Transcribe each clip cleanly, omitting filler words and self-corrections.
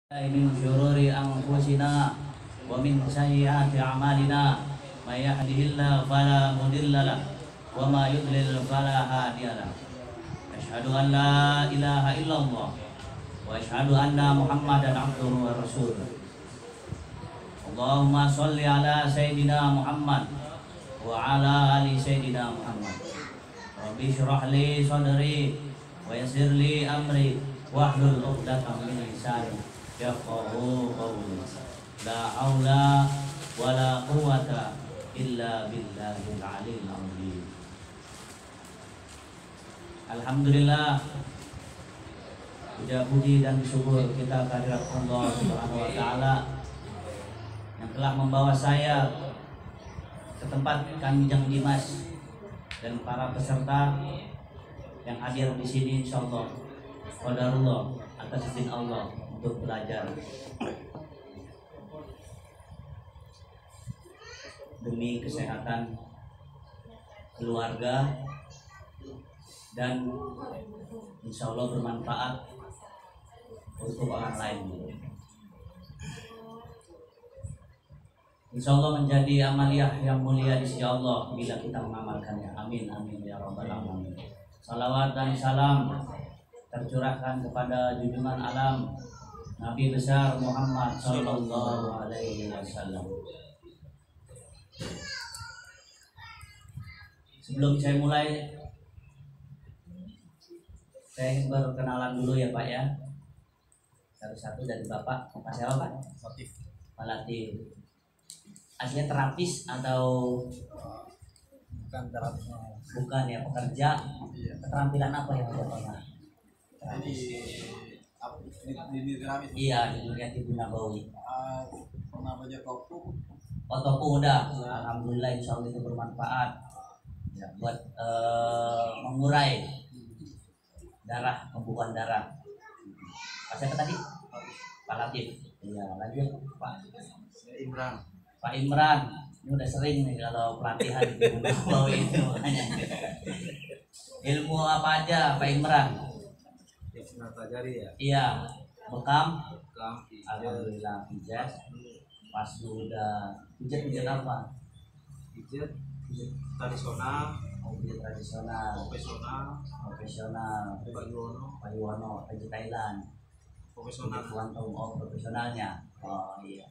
من شرور أنفسنا ومن سيئات أعمالنا من يهده الله فلا مضل له وما يضلل فلا هادي له أشهد أن لا إله إلا الله وأشهد أن محمدا عبده ورسوله اللهم صل على سيدنا محمد وعلى آل سيدنا محمد رب اشرح لي صدري ويسر لي أمري واحلل عقدة من لساني yafqahu qawli la haula wala quwwata illa billahil aliyil azim. Alhamdulillah, puja puji dan syukur kita kehadirat Allah Subhanahu wa taala yang telah membawa saya ke tempat Kanjeng Dimas dan para peserta yang hadir di sini, insyaallah qadarullah atas izin Allah untuk belajar demi kesehatan keluarga dan insya Allah bermanfaat untuk orang lain. Insya Allah menjadi amaliyah yang mulia di sisi Allah bila kita mengamalkannya. Amin amin ya rabbal alamin. Salawat dan salam tercurahkan kepada junjungan alam Nabi besar Muhammad Sallallahu Alaihi Wasallam. Sebelum saya mulai, saya ingin berkenalan dulu ya Pak ya. Satu-satu dari Bapak. Pak siapa Pak? Latif. Pak Latif. Aslinya terapis atau bukan terapis? Bukan ya, pekerja. Iya. Keterampilan apa yang Bapak? Di terapis. Iya, di dunia tibu nabawi. Pernah belajar topu? Oh, topu udah. Alhamdulillah, insya Allah itu bermanfaat ya, buat mengurai darah, pembuangan darah. Pak siapa tadi? Pak Latif. Iya, lanjut Pak. Imran. Pak Imran. Ini udah sering nih kalau pelatihan di tibu nabawi itu makanya. Ilmu apa aja Pak Imran? Yang pelajari ya? Iya, bekam. Alhamdulillah. Pijat. Pas udah pijat apa? Pijat tradisional, Pijat tradisional, profesional, Payuwono, pijat Thailand, profesional. Profesionalnya. Oh iya.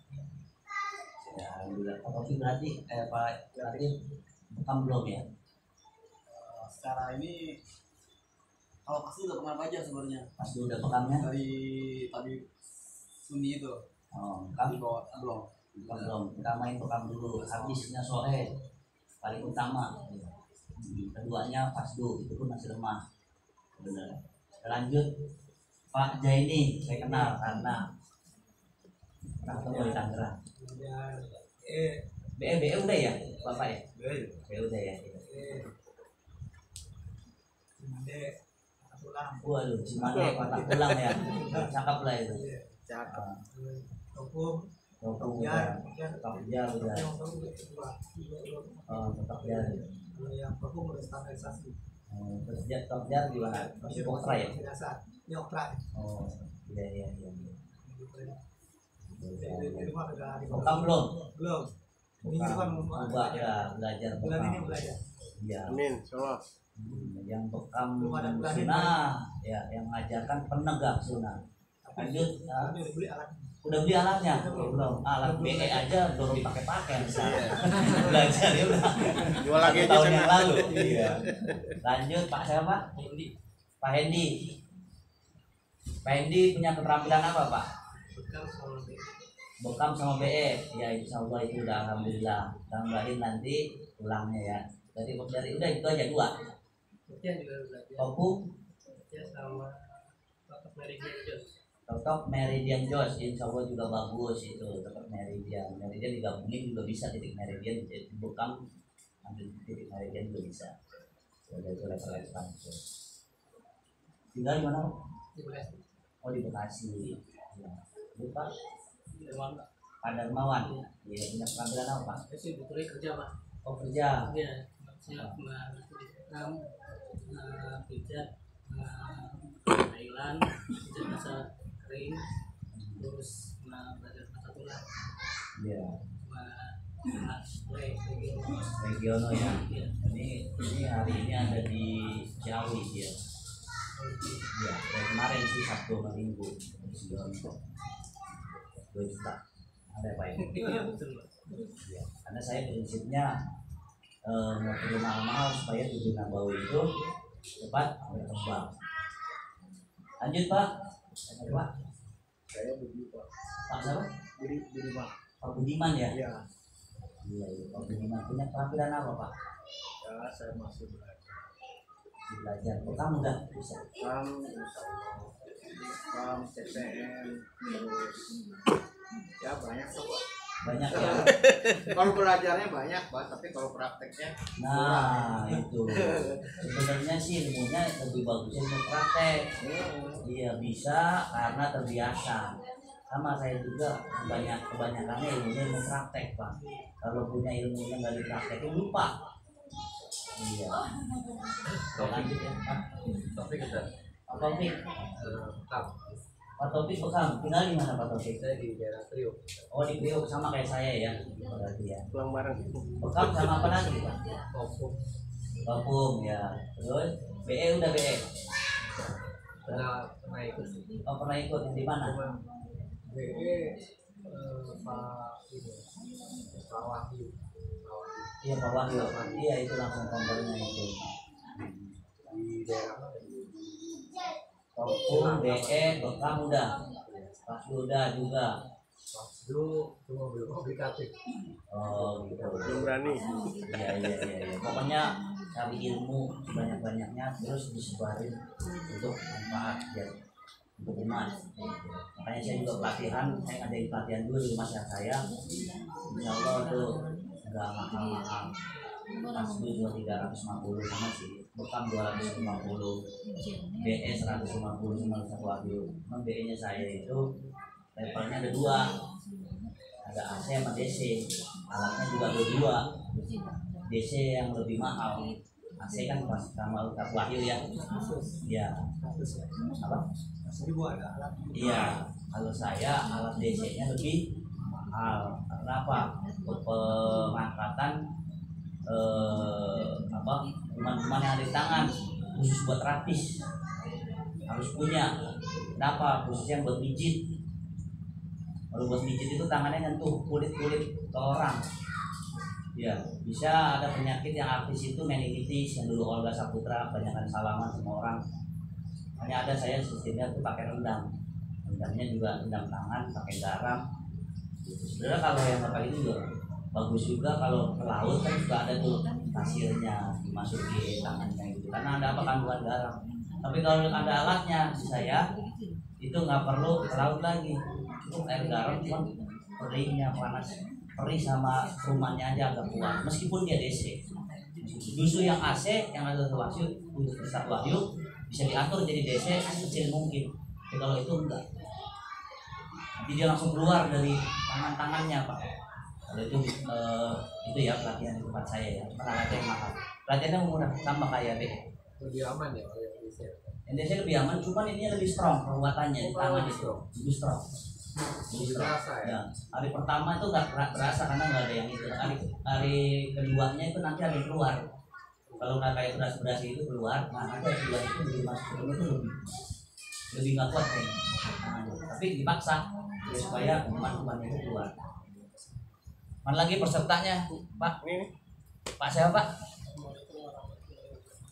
Ya, alhamdulillah. Tapi berarti Pak bekam belum ya? Secara ini kalau pasti udah pernah belajar sebenarnya. Pasti udah bekamnya? Dari tadi Sunni itu. Oh, bekam Belum. Belum. Kita main bekam dulu. Habisnya sore paling utama. Keduanya pasdu, itu pun masih lemah. Benar. Lanjut Pak Jaini, saya kenal karena pernah ketemu di Tangerang. BE udah ya Bapak ya? BE udah ya. Waduh, Cimande patah tulang ya. Cakep lah itu. Cakep. Topu udah. Tokjar udah. Oh, Tokjar. Yang topu udah standarisasi. Terus Tokjar gimana? Masih Okra ya? Ini Okra. Oh, iya. Di rumah udah di Bekam belum? belum. Ini kan Coba ya belajar bulan ini bekam. belajar. Iya. Amin. Insyaallah. Yang bekam Belum ada bulan ini. sunnah, ya, yang mengajarkan penegak sunnah. Lanjut, Ini udah beli alat. udah beli alatnya? Belum. Alat BE aja belum dipakai misalnya. Belajar ya udah. Jual lagi aja tahun sana. yang lalu. Iya. Lanjut Pak siapa? Pak Hendi. Pak Hendi punya keterampilan apa Pak? Bekam sama BE. Ya insya Allah itu udah alhamdulillah. Tambahin nanti tulangnya ya. Dari udah itu aja dua. Kemudian juga belajar. Topu, Sama Totok Meridian Jos. Totok Meridian Jos, insya Allah juga bagus itu. Totok Meridian digabungin juga bisa titik Meridian jadi bekam ambil titik Meridian juga bisa. Jadi itu level ekspansi. Tinggal di mana? Di Bekasi. Oh di Bekasi. Ya. Lupa. Di Dermawan. Pak Darmawan. Iya punya keterampilan apa Pak? Saya sih betulnya kerja Pak. Oh kerja. Iya. Saya pernah di Vietnam, pijat Thailand, pijat bahasa kering, terus belajar tata tulang Iya. sama Regional ya. Ini hari ini ada di Ciawi ya. Iya, dari kemarin sih Sabtu sama Minggu. 2 juta. Ada apa ini? iya betul Pak. Ya, karena saya prinsipnya mau beli mahal-mahal supaya tujuh Nabawi itu cepat berkembang. Lanjut Pak. Pak. Saya Budi Pak. Pak siapa? Budi Pak. Pak Budiman ya? Iya. Iya, Pak Budiman punya penampilan apa Pak? Ya saya masih belajar. Belajar. Kamu udah bisa. CPN terus ya banyak tuh Pak. Banyak ya. Kalau belajarnya banyak Pak, tapi kalau prakteknya Nah, itu sebenarnya sih ilmunya lebih bagusnya untuk praktek. Iya bisa karena terbiasa. Sama saya juga kebanyakannya ilmunya ilmu praktek Pak. Kalau punya ilmunya nggak dipraktekin lupa. Iya. Lanjut ya Pak. Taufik kita Pak Taufik. Pak Taufik Bekam. Tinggal di mana Pak Taufik? saya di daerah Priok. Oh di Priok sama kayak saya ya. Berarti ya. Pulang bareng. Bekam sama apa lagi Pak? Opung. Bapung ya. Terus BE udah BE. Pernah ikut. Oh pernah ikut di mana? Cuma BE Pak ini Pak Wahyu. Iya Pak Wahyu. Iya itu langsung kompornya itu. Di daerah mana? Bapung BE Bekam udah. Pas udah juga. Pas dulu cuma belum komplikatif. Oh gitu. Belum berani. Iya. Pokoknya cari ilmu sebanyak-banyaknya terus disebarin untuk manfaat ya untuk umat. Makanya saya juga pelatihan, saya ngadain pelatihan dulu di rumah saya. Insya Allah itu nggak mahal-mahal. Pas dulu 350 sama sih, Bekam 250, BE 150 sama satu Wahyu. Memang BE nya saya itu levelnya ada 2, ada AC sama DC. Alatnya juga ada 2. DC yang lebih mahal, AC kan pas sama Ustaz Wahyu ya. Iya. Apa? Iya. Kalau saya alat DC-nya lebih mahal. Kenapa? Untuk pengangkatan kuman-kuman yang ada di tangan khusus buat terapis harus punya. Kenapa? Khususnya buat mijit. Kalau buat mijit itu tangannya nyentuh kulit-kulit ke orang. Ya, bisa ada penyakit yang artis itu meningitis yang dulu Olga Saputra kebanyakan salaman sama orang. Hanya ada saya sistemnya itu pakai rendam. Rendamnya juga rendam tangan pakai garam. Sebenarnya kalau yang pakai itu juga bagus juga. Kalau ke laut kan juga ada tuh pasirnya dimasukin tangannya gitu. Karena ada apa kandungan garam. Tapi kalau ada alatnya di saya itu nggak perlu ke laut lagi. Cukup air garam cuma keringnya panas. Perih sama rumahnya aja agak kuat meskipun dia DC. Justru yang AC yang ada Wahyu untuk Ustaz Wahyu bisa diatur jadi DC kecil mungkin. Tapi kalau itu enggak, nanti dia langsung keluar dari tangan-tangannya Pak. Kalau itu ya pelatihan di tempat saya ya. Cuma alatnya yang mahal. Pelatihannya murah sama kayak BE. Lebih aman ya kalau yang di sini. Yang DC lebih aman, cuman ini lebih strong penguatannya di tangan itu lebih strong. Berasa ya. Ya, hari pertama itu nggak berasa karena nggak ada yang itu. Hari keduanya itu nanti ada yang keluar. Kalau nggak kayak beras itu keluar, nah nanti hari kedua itu begitu masuk ke dalam itu lebih nggak kuat kayaknya. Nah, tapi dipaksa ya, supaya kuman-kumannya itu keluar. Mana lagi pesertanya, Pak? Ini. Pak siapa Pak?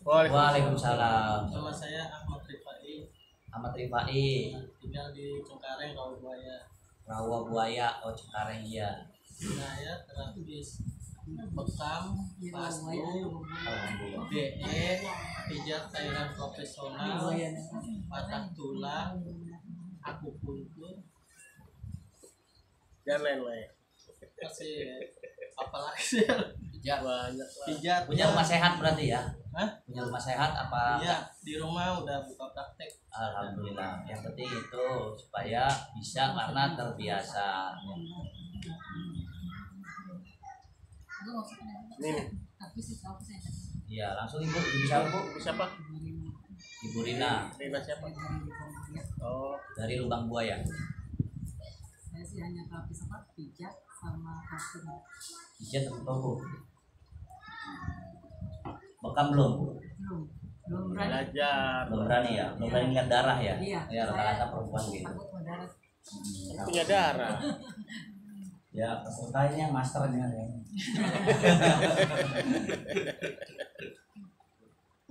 Waalaikumsalam. Nama saya Ahmad Rifai, Ahmad Rifai. tinggal di Cengkareng, Rawabuaya. Rawabuaya, oh Cengkareng ya. Saya terapis Bekam, Pastu, Alhamdulillah. BE, pijat cairan profesional, patah tulang, akupuntur, Dan lain-lain. masih apa lagi sih? Pijat. Banyak. Pijat. Punya rumah sehat berarti ya? Hah? Punya rumah sehat apa? Iya, di rumah udah buka praktek. Alhamdulillah. Yang penting itu supaya bisa karena terbiasa. Ini. Iya, langsung ibu bisa Bu. Bisa Pak? Ibu Rina Rina siapa? Oh, dari Lubang Buaya. saya sih hanya pelapis apa pijat sama kasur. Pijat atau Bu? Bekam belum Bu? Belum berani. Belajar. Belum berani ya? Belum berani lihat darah ya? Iya, Ya rata-rata perempuan gitu. Takut mendarat. Punya darah. Ya peserta ini yang masternya ya.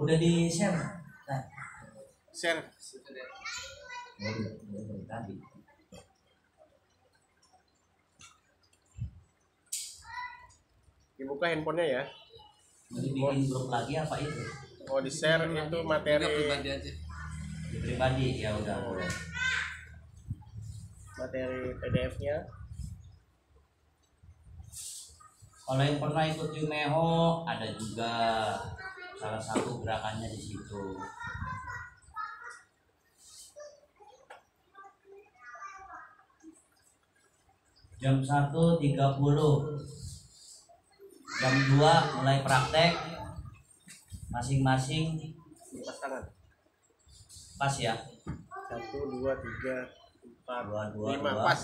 Udah di share? Nah. Share. Udah tadi. Dibuka handphonenya ya. Jadi bikin grup lagi apa itu? Oh, di share itu materi Pribadi aja. Di pribadi ya udah boleh. materi PDF-nya. Kalau yang pernah ikut Yumeho ada juga salah satu gerakannya di situ. Jam 1.30, jam 2 mulai praktek, masing-masing Lepas tangan. pas ya. 1, 2, 3, 4, Dua, 5 pas.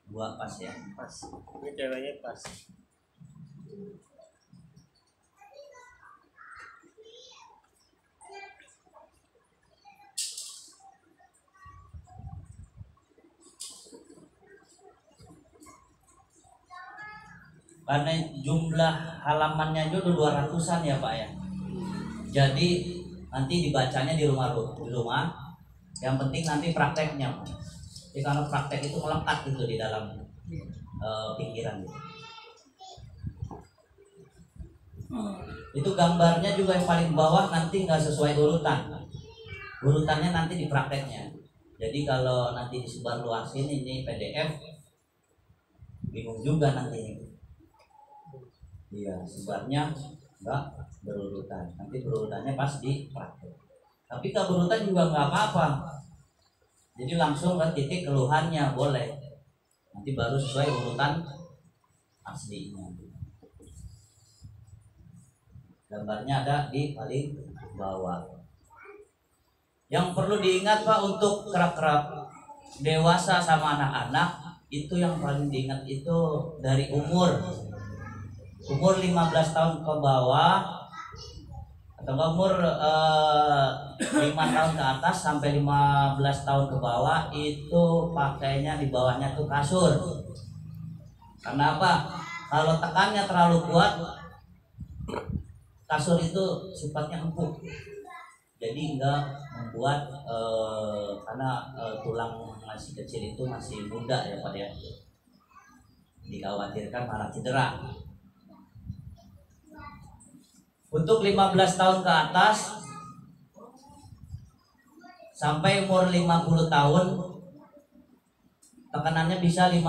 dua pas ya. Pas. Ini ceweknya pas. Karena jumlah halamannya aja udah 200-an ya Pak ya. Jadi nanti dibacanya di rumah. Yang penting nanti prakteknya. Jadi kalau praktek itu melekat gitu di dalam pikiran gitu. Itu gambarnya juga yang paling bawah nanti nggak sesuai urutan. Urutannya nanti di prakteknya. Jadi kalau nanti disebar luasin ini PDF, bingung juga nanti. Iya, sebarnya nggak berurutan. Nanti berurutannya pas di praktek. Tapi keberurutan juga nggak apa-apa. Jadi langsung ke titik keluhannya boleh. Nanti baru sesuai urutan aslinya. Gambarnya ada di paling bawah. Yang perlu diingat Pak untuk kerap-kerap dewasa sama anak-anak itu yang paling diingat itu dari umur 15 tahun ke bawah atau umur 5 tahun ke atas sampai 15 tahun ke bawah itu pakainya di bawahnya tuh kasur. Karena apa? Kalau tekannya terlalu kuat, kasur itu sifatnya empuk. Jadi enggak membuat karena tulang masih kecil itu masih muda ya Pak ya. Dikhawatirkan malah cedera. Untuk 15 tahun ke atas sampai umur 50 tahun tekanannya bisa 50%.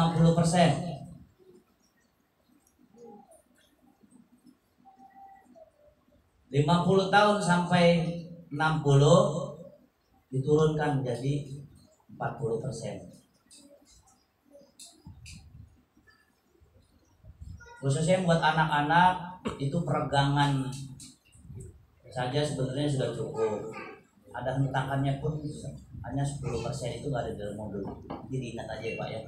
50 tahun sampai 60 diturunkan jadi 40%. Khususnya buat anak-anak itu peregangan saja sebenarnya sudah cukup. Ada hentakannya pun hanya 10% itu nggak ada dalam modul. Jadi ingat aja Pak ya.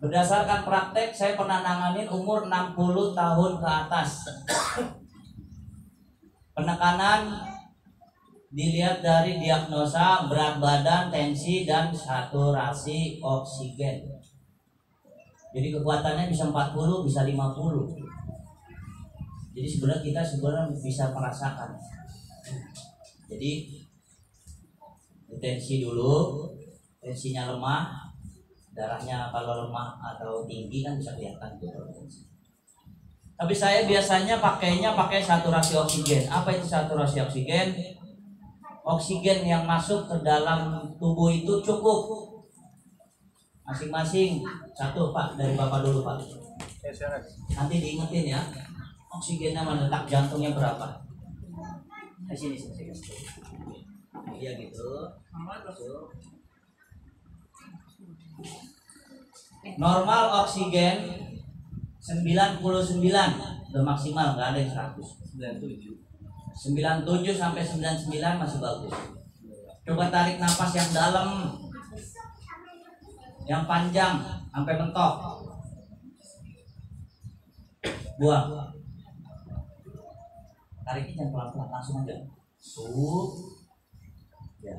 Berdasarkan praktek saya pernah nanganin umur 60 tahun ke atas. Penekanan dilihat dari diagnosa berat badan, tensi, dan saturasi oksigen. Jadi kekuatannya bisa 40, bisa 50. Jadi sebenarnya kita bisa merasakan. Jadi tensi dulu, tensinya lemah, darahnya kalau lemah atau tinggi kan bisa kelihatan gitu. Tapi saya biasanya pakai saturasi oksigen. Apa itu saturasi oksigen? Oksigen yang masuk ke dalam tubuh itu cukup. Masing-masing satu Pak, dari Bapak dulu Pak. Nanti diingetin ya. Oksigennya meletak, jantungnya berapa? Di sini. Iya gitu. Normal oksigen 99 udah maksimal, nggak ada yang 100. 97. 97 sampai 99 masih bagus. Coba tarik napas yang dalam, yang panjang sampai mentok. Buang. Tariknya jangan pelan-pelan, langsung aja. Ya.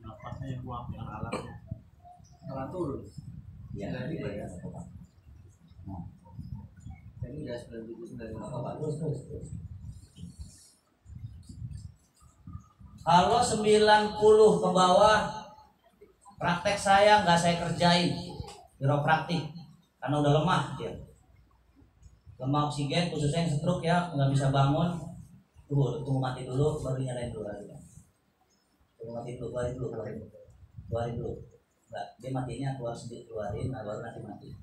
Napasnya yang buang yang alatnya. Kalau turun. Ya, ya. Nah, Ini udah 99. terus. Kalau 90 ke bawah, praktek saya nggak saya kerjain, praktik karena udah lemah dia. Lemah oksigen, khususnya yang stroke ya, nggak bisa bangun. Tunggu mati dulu, baru nyalain dulu lagi. Tunggu mati dulu, keluarin dulu. Nggak, dia matinya keluar sendiri, keluarin, nah baru nanti mati.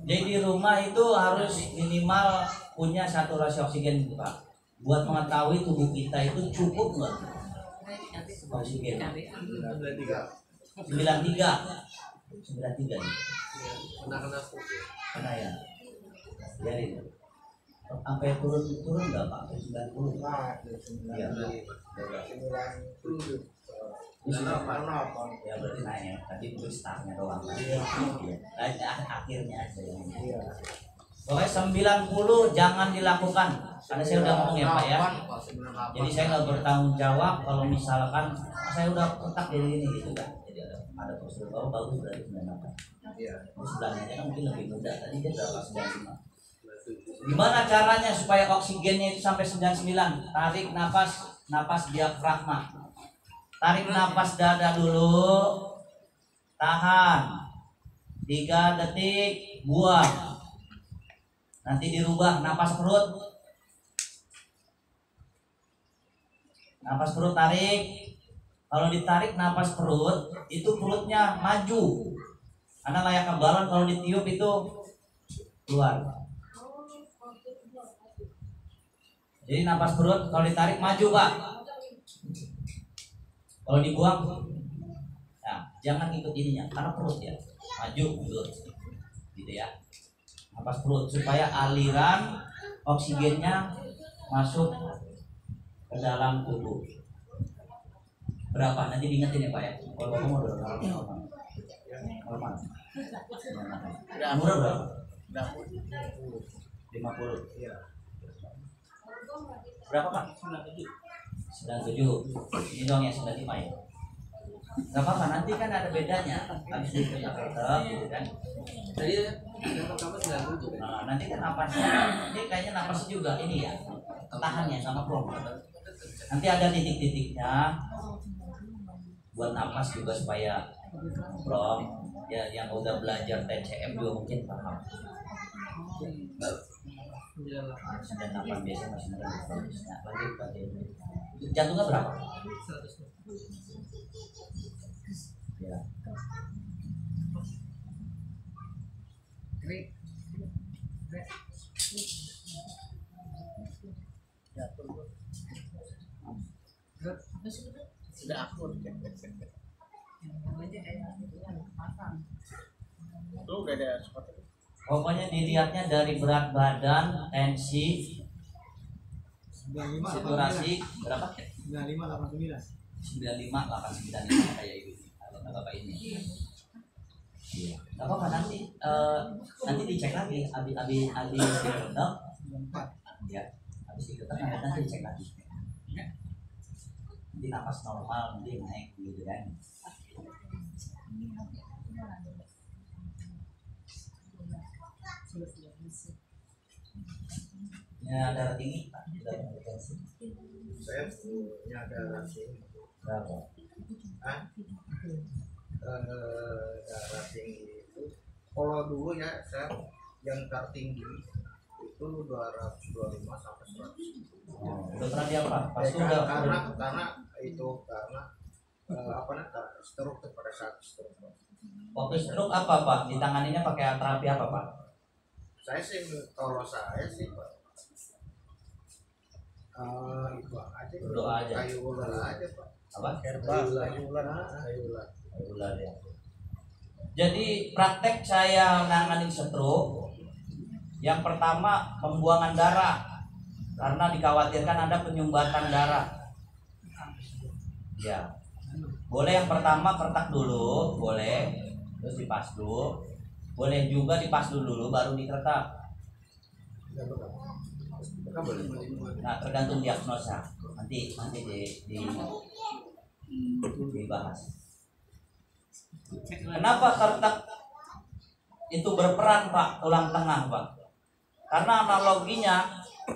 Jadi di rumah itu harus minimal punya saturasi oksigen, Pak. Buat mengetahui tubuh kita itu cukup nggak oksigen. 93 nih. Kena Karena ya, biarin. Sampai turun nggak Pak? 90. Iya. Ya berarti naik. Tadi itu startnya doang. Akhirnya aja yang. Pokoknya 90 jangan dilakukan. Karena saya udah ngomong ya Pak ya. Jadi saya nggak bertanggung jawab kalau misalkan saya udah kontak dari ini gitu kan. Jadi ada prosedur bagus berarti 98. Sebelahnya kan mungkin lebih mudah. Tadi dia berapa 95. Gimana caranya supaya oksigennya itu sampai 99? Tarik napas diafragma. Tarik napas dada dulu. Tahan 3 detik, buang. Nanti dirubah napas perut. Napas perut tarik. Kalau ditarik napas perut, itu perutnya maju. Karena layaknya balon, kalau ditiup itu keluar. Jadi napas perut kalau ditarik maju Pak. Kalau dibuang, nah, jangan ikut ininya karena perut ya maju mundur, gitu ya. Napas perut supaya aliran oksigennya masuk ke dalam tubuh. Berapa? Nanti diingetin ya Pak ya. Kalau kamu udah normal. Umur berapa? 50. Iya. Berapa Pak? 97. Ini dong yang 95 ya. Gak apa-apa, nanti kan ada bedanya. Habis itu tetap gitu kan. Tadi yang pertama 97. Nah, nanti kan napasnya, ini kayaknya napasnya juga ini ya. Tahannya sama plong. Nanti ada titik-titiknya buat napas juga supaya plong. Ya yang udah belajar TCM juga mungkin paham. 98 biasanya masih bagus. Nah, lagi jantungnya berapa? 100. Ya. Sudah akur. Lu udah ada seperti itu. Pokoknya dilihatnya dari berat badan, tensi, 95 saturasi berapa? 95 89. 95 895 kayak ibu kalau bapak ini. Iya. Gak apa-apa nanti dicek lagi habis diketok. Ya, habis diketok nanti dicek lagi. Nanti napas normal nanti naik gitu kan. Ya darah tinggi Pak, sudah bertensi. Saya punya darah tinggi. Berapa? Darah tinggi itu kalau dulu ya saya yang tertinggi itu 225 sampai 100. Udah pernah dia apa? Pasti udah karena stroke pada saat stroke. waktu stroke apa Pak? Ditanganinya pakai terapi apa Pak? Kalau saya sih Pak, itu aja. Berdoa aja. Kayu ular aja Pak. Apa? Herbal. Kayu ular. Ular ya. Jadi praktek saya menangani stroke, yang pertama pembuangan darah karena dikhawatirkan ada penyumbatan darah. Ya, boleh yang pertama kertak dulu, boleh, terus dipasdu, boleh juga dipasdu dulu baru diketak. Nah, tergantung diagnosa. Nanti dibahas. Kenapa kertak itu berperan, Pak, tulang tengah, Pak? Karena analoginya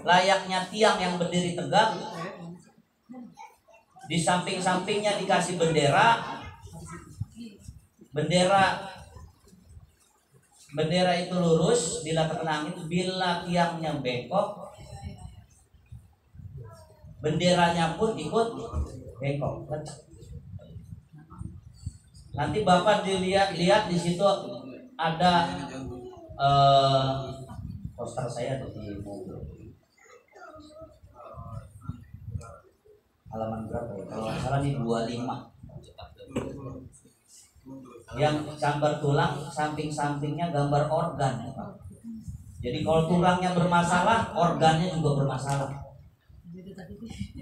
layaknya tiang yang berdiri tegak, di samping-sampingnya dikasih bendera itu lurus, bila terkena angin, bila tiangnya bengkok, benderanya pun ikut bengkok. Nanti Bapak lihat di situ ada poster saya tuh di mobil. Halaman berapa ya? Kalau nggak salah di 25. Yang gambar tulang, samping-sampingnya gambar organ ya, Pak. Jadi kalau tulangnya bermasalah, organnya juga bermasalah.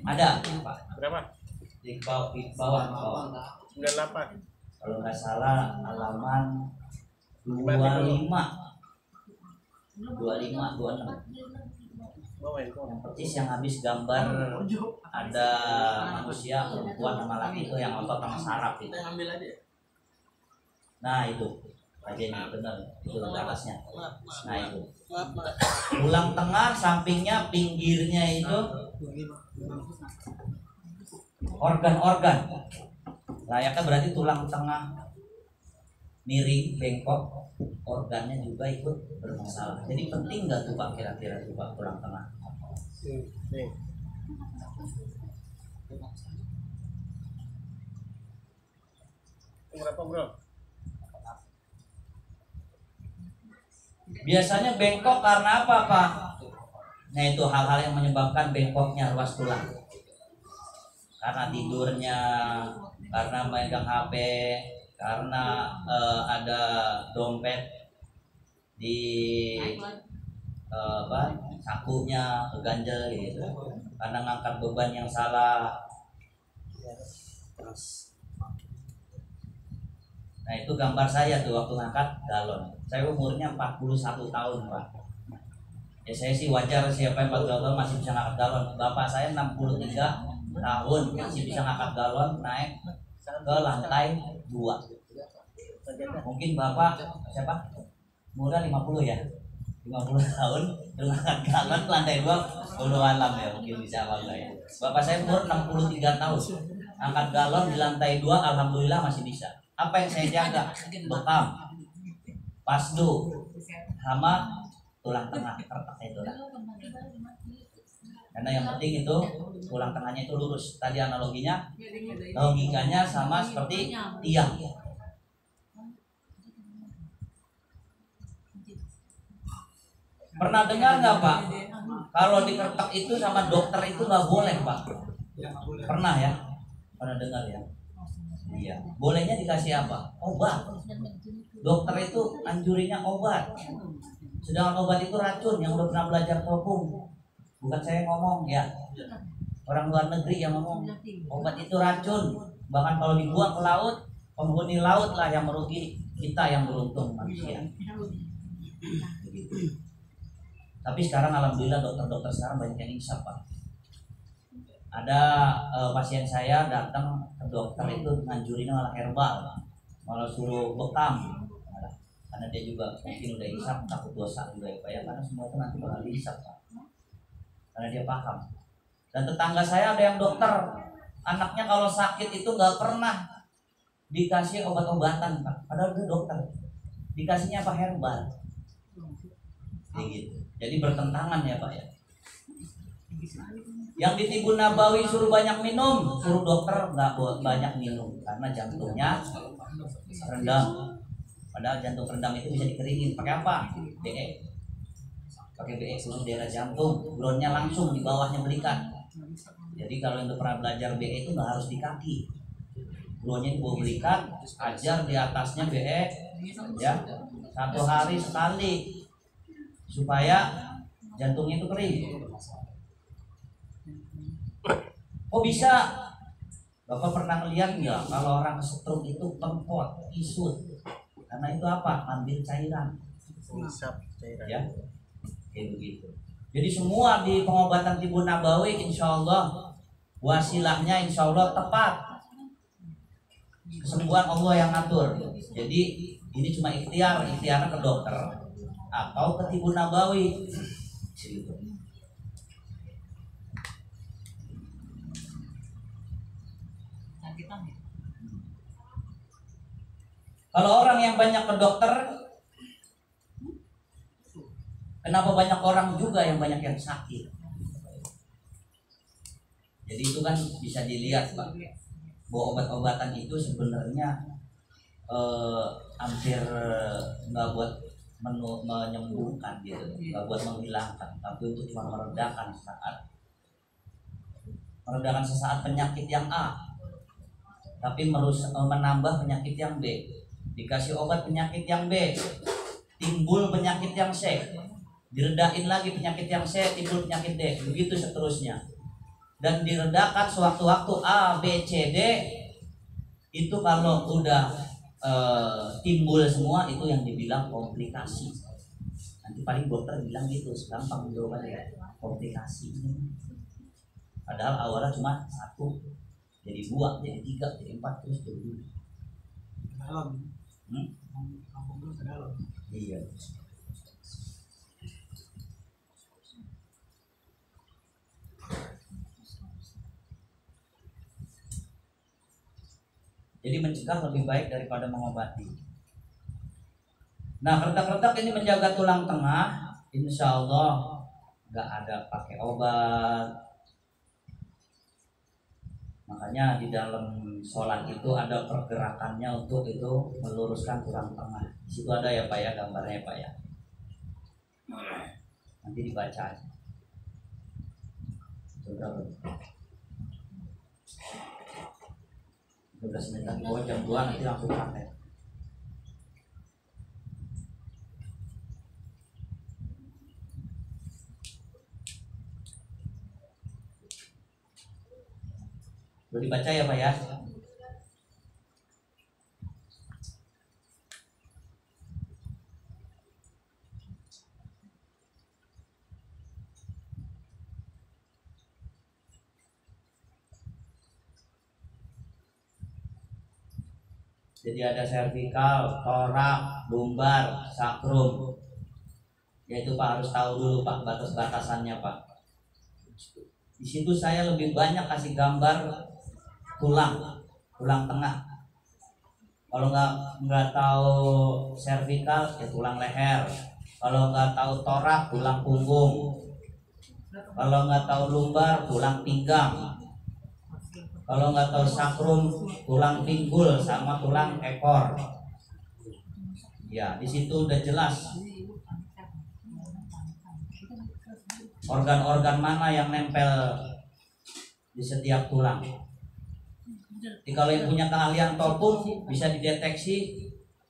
Ada, Pak. Berapa? Di bawah. 98. Kalau nggak salah halaman 25, 26. Yang persis yang habis gambar ada manusia, perempuan sama laki itu yang otot sama saraf itu. Nah itu aja ini benar, itu atasnya. Nah itu tulang tengah, sampingnya, pinggirnya itu organ-organ. Layaknya berarti tulang tengah miring, bengkok, organnya juga ikut bermasalah. Jadi penting nggak tuh Pak kira-kira tuh Pak tulang tengah? Nih. Berapa, Bro? Biasanya bengkok karena apa, Pak? Nah itu hal-hal yang menyebabkan bengkoknya ruas tulang. Karena tidurnya, karena megang HP, karena ada dompet di sakunya keganjel gitu, karena ngangkat beban yang salah. Nah itu gambar saya tuh waktu ngangkat galon. Saya umurnya 41 tahun, Pak. Ya saya sih wajar, siapa yang 40 tahun masih bisa ngangkat galon. Bapak saya 63 tahun masih bisa ngangkat galon naik ke lantai 2. Mungkin Bapak siapa? Umurnya 50 ya. 50 tahun ngangkat galon ke lantai 2 ulu alam ya, mungkin bisa bangga ya. Bapak saya umur 63 tahun. Angkat galon di lantai 2 alhamdulillah masih bisa. Apa yang saya jaga? Bekam, pasdu, sama tulang tengah, kertaknya itu. Karena yang penting itu tulang tengahnya itu lurus. Tadi analoginya, logikanya sama seperti tiang. Pernah dengar nggak Pak? Kalau dikertak itu sama dokter itu nggak boleh Pak? Pernah ya? Pernah dengar ya? Iya. Bolehnya dikasih apa? Obat. Dokter itu anjurinya obat. Sedangkan obat itu racun. Yang udah pernah belajar topung. Bukan saya ngomong ya. Orang luar negeri yang ngomong. Obat itu racun. Bahkan kalau dibuang ke laut, penghuni laut lah yang merugi. Kita yang beruntung manusia. Tapi sekarang alhamdulillah dokter-dokter sekarang banyak yang insaf Pak. Ada pasien saya datang ke dokter itu nganjurin malah herbal, malah suruh bekam, karena dia juga mungkin udah insaf, takut dosa juga ya Pak ya, karena semua itu nanti bakal insaf Pak, karena dia paham. Dan tetangga saya ada yang dokter, anaknya kalau sakit itu nggak pernah dikasih obat-obatan Pak, padahal dia dokter, dikasihnya apa herbal, kayak gitu. Jadi bertentangan ya Pak ya. Yang di Tibun Nabawi suruh banyak minum, suruh dokter nggak banyak minum karena jantungnya rendam. Padahal jantung rendam itu bisa dikeringin pakai apa? BE. Pakai BE khusus daerah jantung, groundnya langsung di bawahnya belikat. Jadi kalau yang pernah belajar BE itu nggak harus di kaki, groundnya di bawah belikat, ajar di atasnya BE, Ya, 1 hari sekali supaya jantungnya itu kering. Oh bisa? Bapak pernah melihat nggak kalau orang stroke itu pempot, isut? Karena itu apa? Ambil cairan. Ngisap cairan. Ya, kayak begitu. Jadi semua di pengobatan Tibun Nabawi, insya Allah wasilahnya insya Allah tepat. Kesembuhan Allah yang ngatur. Jadi ini cuma ikhtiarnya ke dokter atau ke Tibun Nabawi. Gitu. Kalau orang yang banyak ke dokter, kenapa banyak orang juga yang banyak yang sakit? Jadi itu kan bisa dilihat Pak, bahwa obat-obatan itu sebenarnya hampir nggak buat menyembuhkan gitu, nggak buat menghilangkan, tapi itu cuma meredakan sesaat penyakit yang A, tapi menambah penyakit yang B. Dikasih obat penyakit yang B, timbul penyakit yang C, diredain lagi penyakit yang C, timbul penyakit D, begitu seterusnya. Dan diredakan sewaktu-waktu A, B, C, D. Itu kalau udah timbul semua, itu yang dibilang komplikasi. Nanti paling dokter bilang gitu, gampang jawabannya, komplikasi. Padahal awalnya cuma 1, jadi 2, jadi 3, jadi 4, terus jadi dalam. Iya. Jadi mencegah lebih baik daripada mengobati. Nah, retak-retak ini menjaga tulang tengah, insya Allah nggak ada pakai obat. Makanya di dalam sholat itu ada pergerakannya untuk itu meluruskan tulang tengah. Di situ ada ya Pak ya, gambarnya Pak ya. Nanti dibaca aja. Sudah 12 menit lagi, pokoknya jam 2 nanti langsung praktek. Boleh dibaca ya Pak ya. Jadi ada servikal, torak, lumbar, sakrum. Yaitu Pak harus tahu dulu Pak batas-batasannya Pak. Di situ saya lebih banyak kasih gambar tulang tengah. Kalau nggak tahu servikal ya tulang leher. Kalau nggak tahu torak tulang punggung. Kalau nggak tahu lumbar tulang pinggang. Kalau nggak tahu sakrum tulang pinggul sama tulang ekor. Ya di situ udah jelas organ-organ mana yang nempel di setiap tulang. Jadi kalau yang punya keahlian topung bisa dideteksi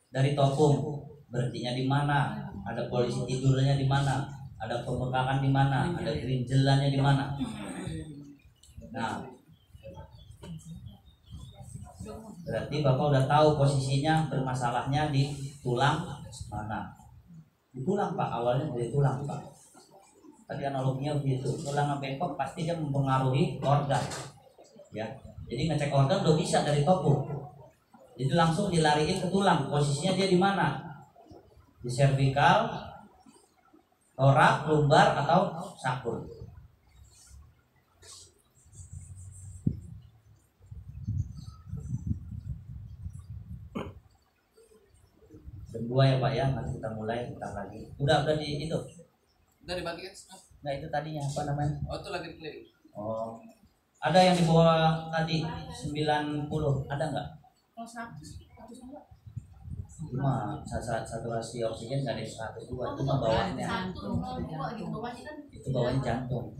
dari topung, berhentinya di mana, ada polisi tidurnya di mana, ada pembengkakan di mana, ada gerinjelannya di mana. Nah, berarti Bapak udah tahu posisinya bermasalahnya di tulang mana. Di tulang Pak, awalnya dari tulang Pak. Tadi analoginya begitu, tulang bengkok pasti dia mempengaruhi organ. Ya, jadi ngecek organ udah bisa dari topung. Jadi langsung dilariin ke tulang, posisinya dia di mana? Di servikal, torak, lumbar atau sakrum. Jam 2 ya Pak ya, nanti kita mulai bentar lagi. Udah di itu. Udah dibagi kan? Nah itu tadinya apa namanya? Oh itu lagi klik. Oh, ada yang di bawah tadi 90, ada nggak? Kalau 100 enggak? Cuma saturasi oksigen nggak ada 102, cuma bawahnya. Itu bawahnya jantung.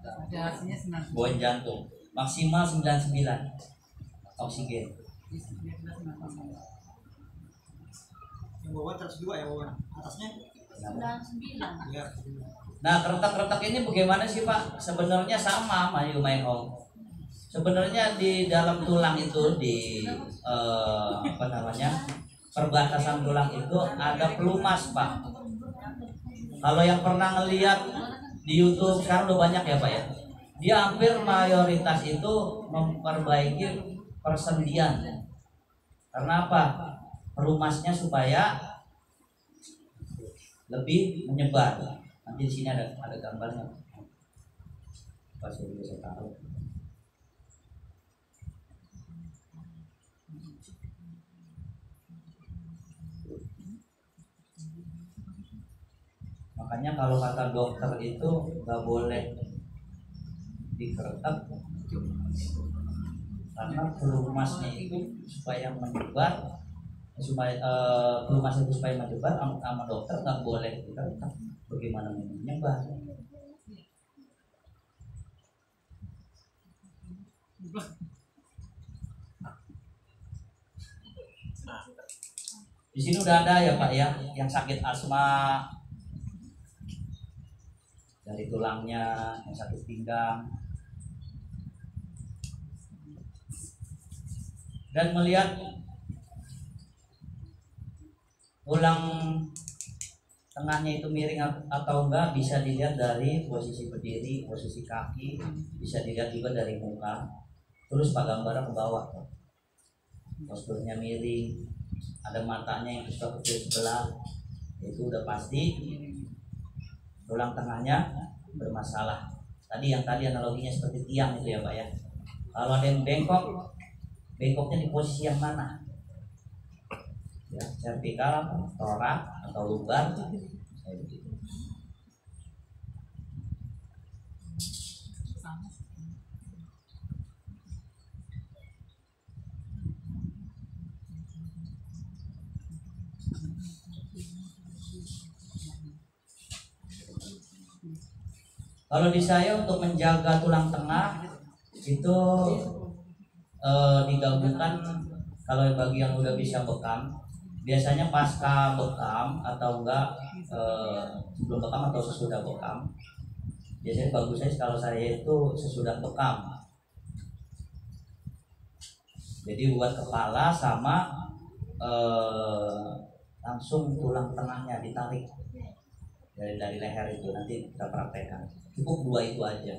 Ada hasilnya 90. Bawahnya jantung. Maksimal 99 oksigen. Yang bawah 102 yang bawah. Atasnya 99. ya. Nah, keretak-keretak ini bagaimana sih Pak? Sebenarnya sama Mas Yumaihong. Sebenarnya di dalam tulang itu di apa namanya, perbatasan tulang itu ada pelumas Pak. Kalau yang pernah ngelihat di YouTube sekarang udah banyak ya Pak ya. Dia hampir mayoritas itu memperbaiki persendian. Karena apa? Pelumasnya supaya lebih menyebar. Nanti di sini ada gambarnya. Pasti bisa tahu. Makanya kalau kata dokter itu nggak boleh dikeretak karena pelumasnya itu supaya menyebar, supaya pelumas itu supaya menyebar sama dokter nggak boleh dikeretak. Bagaimana menyebar? Di sini udah ada ya Pak ya yang sakit asma dari tulangnya, yang sakit pinggang, dan melihat tulang tengahnya itu miring atau enggak bisa dilihat dari posisi berdiri, posisi kaki, bisa dilihat juga dari muka. Terus Pak gambarnya ke bawah, posturnya miring, ada matanya yang sudah kecil sebelah, itu udah pasti tulang tengahnya bermasalah. Tadi analoginya seperti tiang itu ya Pak ya. Kalau ada yang bengkok, bengkoknya di posisi yang mana? Ya, vertikal, torak atau lumbar, kayak begitu. Kalau di saya untuk menjaga tulang tengah itu digabungkan, kalau bagi yang udah bisa bekam, biasanya pasca bekam atau enggak sebelum bekam atau sesudah bekam. Biasanya bagusnya kalau saya itu sesudah bekam. Jadi buat kepala sama langsung tulang tengahnya ditarik dari leher itu, nanti kita praktekkan. Cukup 2 itu aja,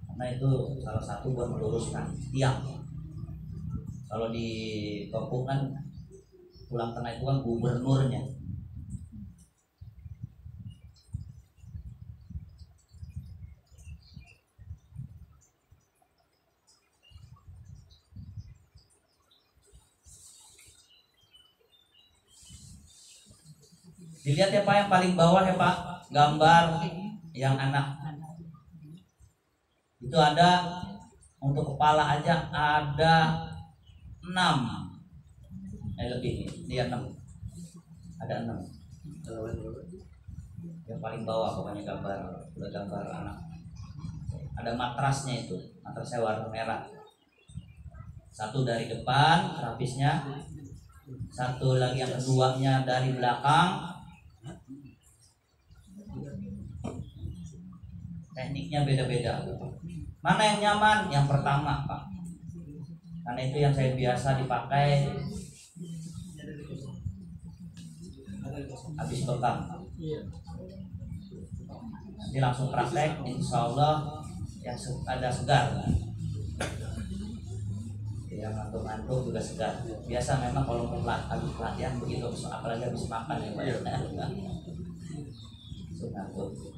karena itu salah satu buat meluruskan tiang. Kalau di kampung kan tulang tengah itu kan gubernurnya. Dilihat ya Pak yang paling bawah ya Pak, gambar yang anak. Itu ada untuk kepala aja ada 6. Lebih dia 6. Ada 6. Yang paling bawah pokoknya udah gambar anak. Ada matrasnya itu, matrasnya warna merah. 1 dari depan terapisnya, 1 lagi yang keduanya dari belakang. Tekniknya beda-beda. Mana yang nyaman? Yang pertama Pak, karena itu yang saya biasa dipakai habis bekam. Nanti langsung praktek, insya Allah yang ada segar, yang ngantuk-ngantuk juga segar. Biasa memang kalau mau habis pelatihan begitu, apalagi habis makan ya Pak. Ngantuk.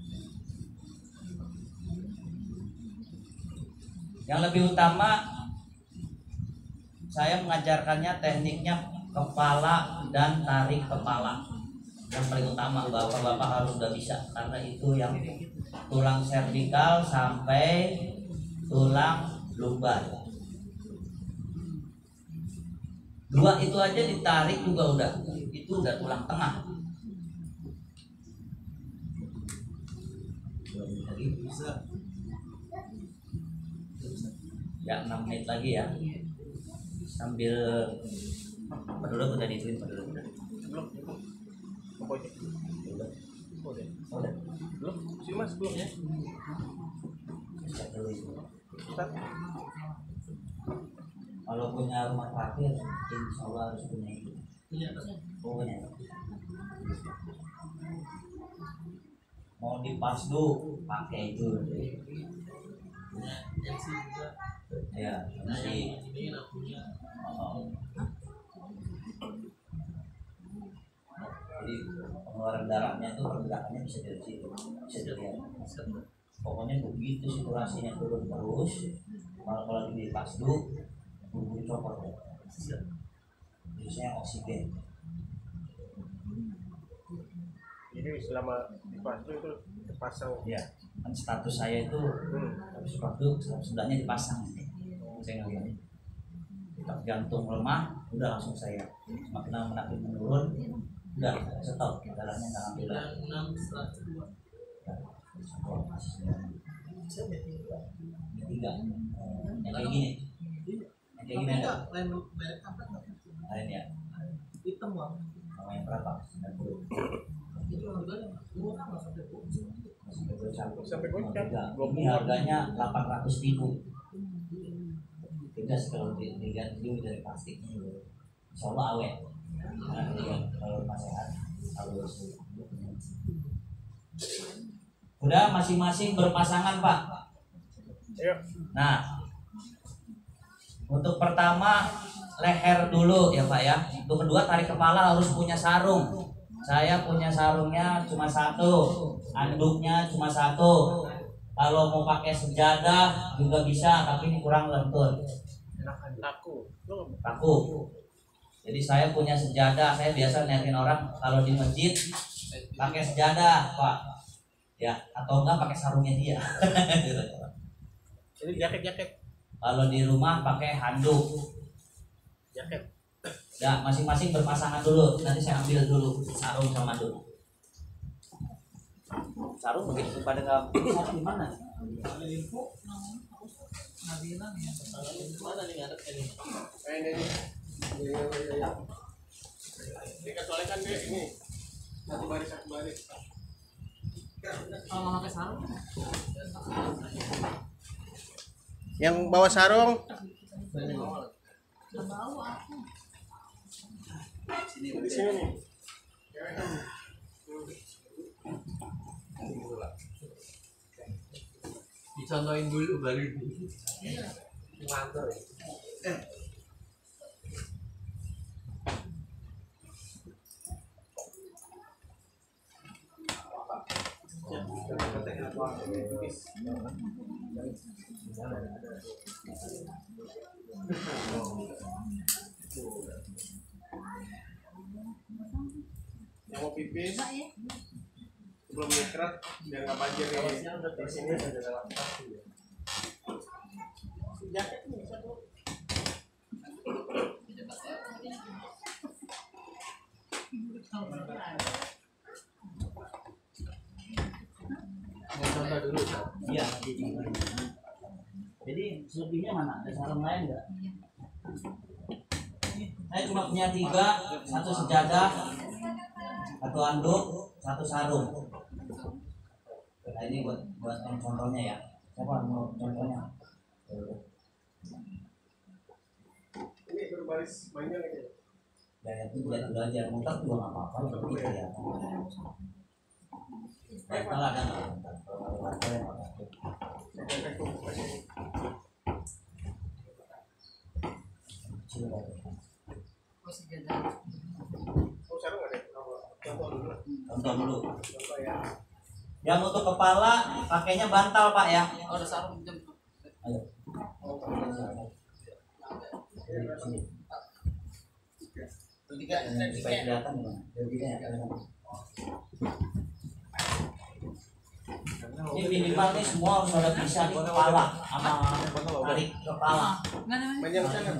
Yang lebih utama saya mengajarkannya tekniknya kepala dan tarik kepala. Yang paling utama bapak-bapak harus udah bisa, karena itu yang tulang servikal sampai tulang lumbar. 2 itu aja ditarik juga itu udah tulang tengah. Bisa. Ya 6 menit lagi ya, sambil peduluk udah dituin peduluk udah. pojok. Udah. Belum? Sini Mas, belum ya? Ustaz. Kalau punya rumah terakhir, insya Allah harus punya itu. Punya. Mau dipasdu pakai itu. Ya, masih. Jadi pengeluaran darahnya itu pergerakannya bisa dari situ, bisa dilihat. Pokoknya begitu saturasinya turun terus, kalau di pasdu, buru copot ya. Biasanya oksigen. Jadi selama di pasdu itu terpasang. Ya, kan status saya itu habis waktu sebelahnya dipasang. Saya nggak lihat. Detak jantung lemah, udah langsung saya. Semakin lama makin menurun, udah stop. Darahnya nggak ambil lagi. Tiga, yang kayak gini, yang kayak gini ada. Lain ya. Hitam bang. Sama yang berapa? 90. Sampai gocap. Ini harganya 800.000. Tidak kalau diganti dari plastiknya, insya Allah awet. Kalau sehat, harus. Udah masing-masing berpasangan Pak. Ayo. Nah, untuk pertama leher dulu ya Pak ya. Untuk kedua tarik kepala harus punya sarung. Saya punya sarungnya cuma satu, anduknya cuma satu. Kalau mau pakai sejadah juga bisa, tapi ini kurang lentur. Kaku. Jadi saya punya sejadah. Saya biasa liatin orang kalau di masjid pakai sejadah Pak. Ya, atau enggak pakai sarungnya dia. Ini jaket. Kalau di rumah pakai handuk. Jaket. Ya, masing-masing berpasangan dulu. Nanti saya ambil dulu sarung sama handuk. Sarung begitu pada nggak sarung di mana? Mana nih ngadep ini? Ini. Ini soalnya kan dia ini satu baris. Kalau mau pakai sarung? Yang bawa sarung di sini nih. Dicontohin dulu baru ngantor. Yang mau pipis sebelum nyekrot biar nggak banjir di sini sudah dalam jaket nih satu. Mau contoh dulu Ustaz. Iya, jadi selebihnya mana? Ada sarung lain nggak? Saya cuma punya 3, satu sejadah, satu anduk, satu sarung. Nah, ini buat yang contohnya ya. Siapa mau contohnya? Ini berbaris panjang ini. Ya itu lihat dulu aja, mutak juga nggak apa-apa. Gitu ya. Kalau ada nggak? Kalau ada yang apa? Oh, sarung ada. Contoh dulu. Contoh dulu. Contoh ya. Yang untuk kepala pakainya bantal Pak ya. Oh, ada sarung jam. Ayo. Supaya kelihatan gimana? Jadinya ya. Ini minimal nih semua harus ada bisa di kepala sama tarik kepala. Panjang sana.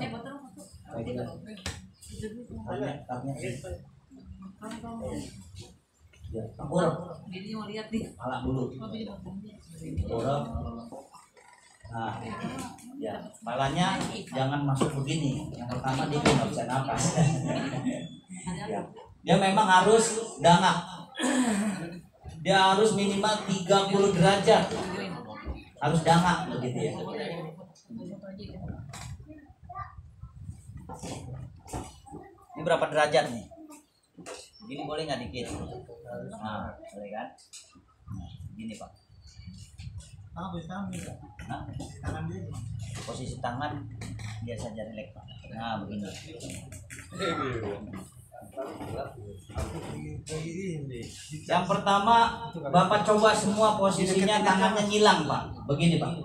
Banyak sih. Ya, kabur. Jadi mau lihat nih. Kepala dulu. Dorong. Nah, ya, kepalanya jangan masuk begini. Yang pertama dia nggak bisa napas. Ya, Dia memang harus dangak. Dia harus minimal 30 derajat. Harus dangak begitu ya. Ini berapa derajat nih? Ini boleh nggak dikit? Nah, boleh kan? Gini Pak. Nah, posisi tangan biasa aja relax Pak. Nah begini. Yang pertama Bapak coba semua posisinya tangannya nyilang Pak. Begini Pak.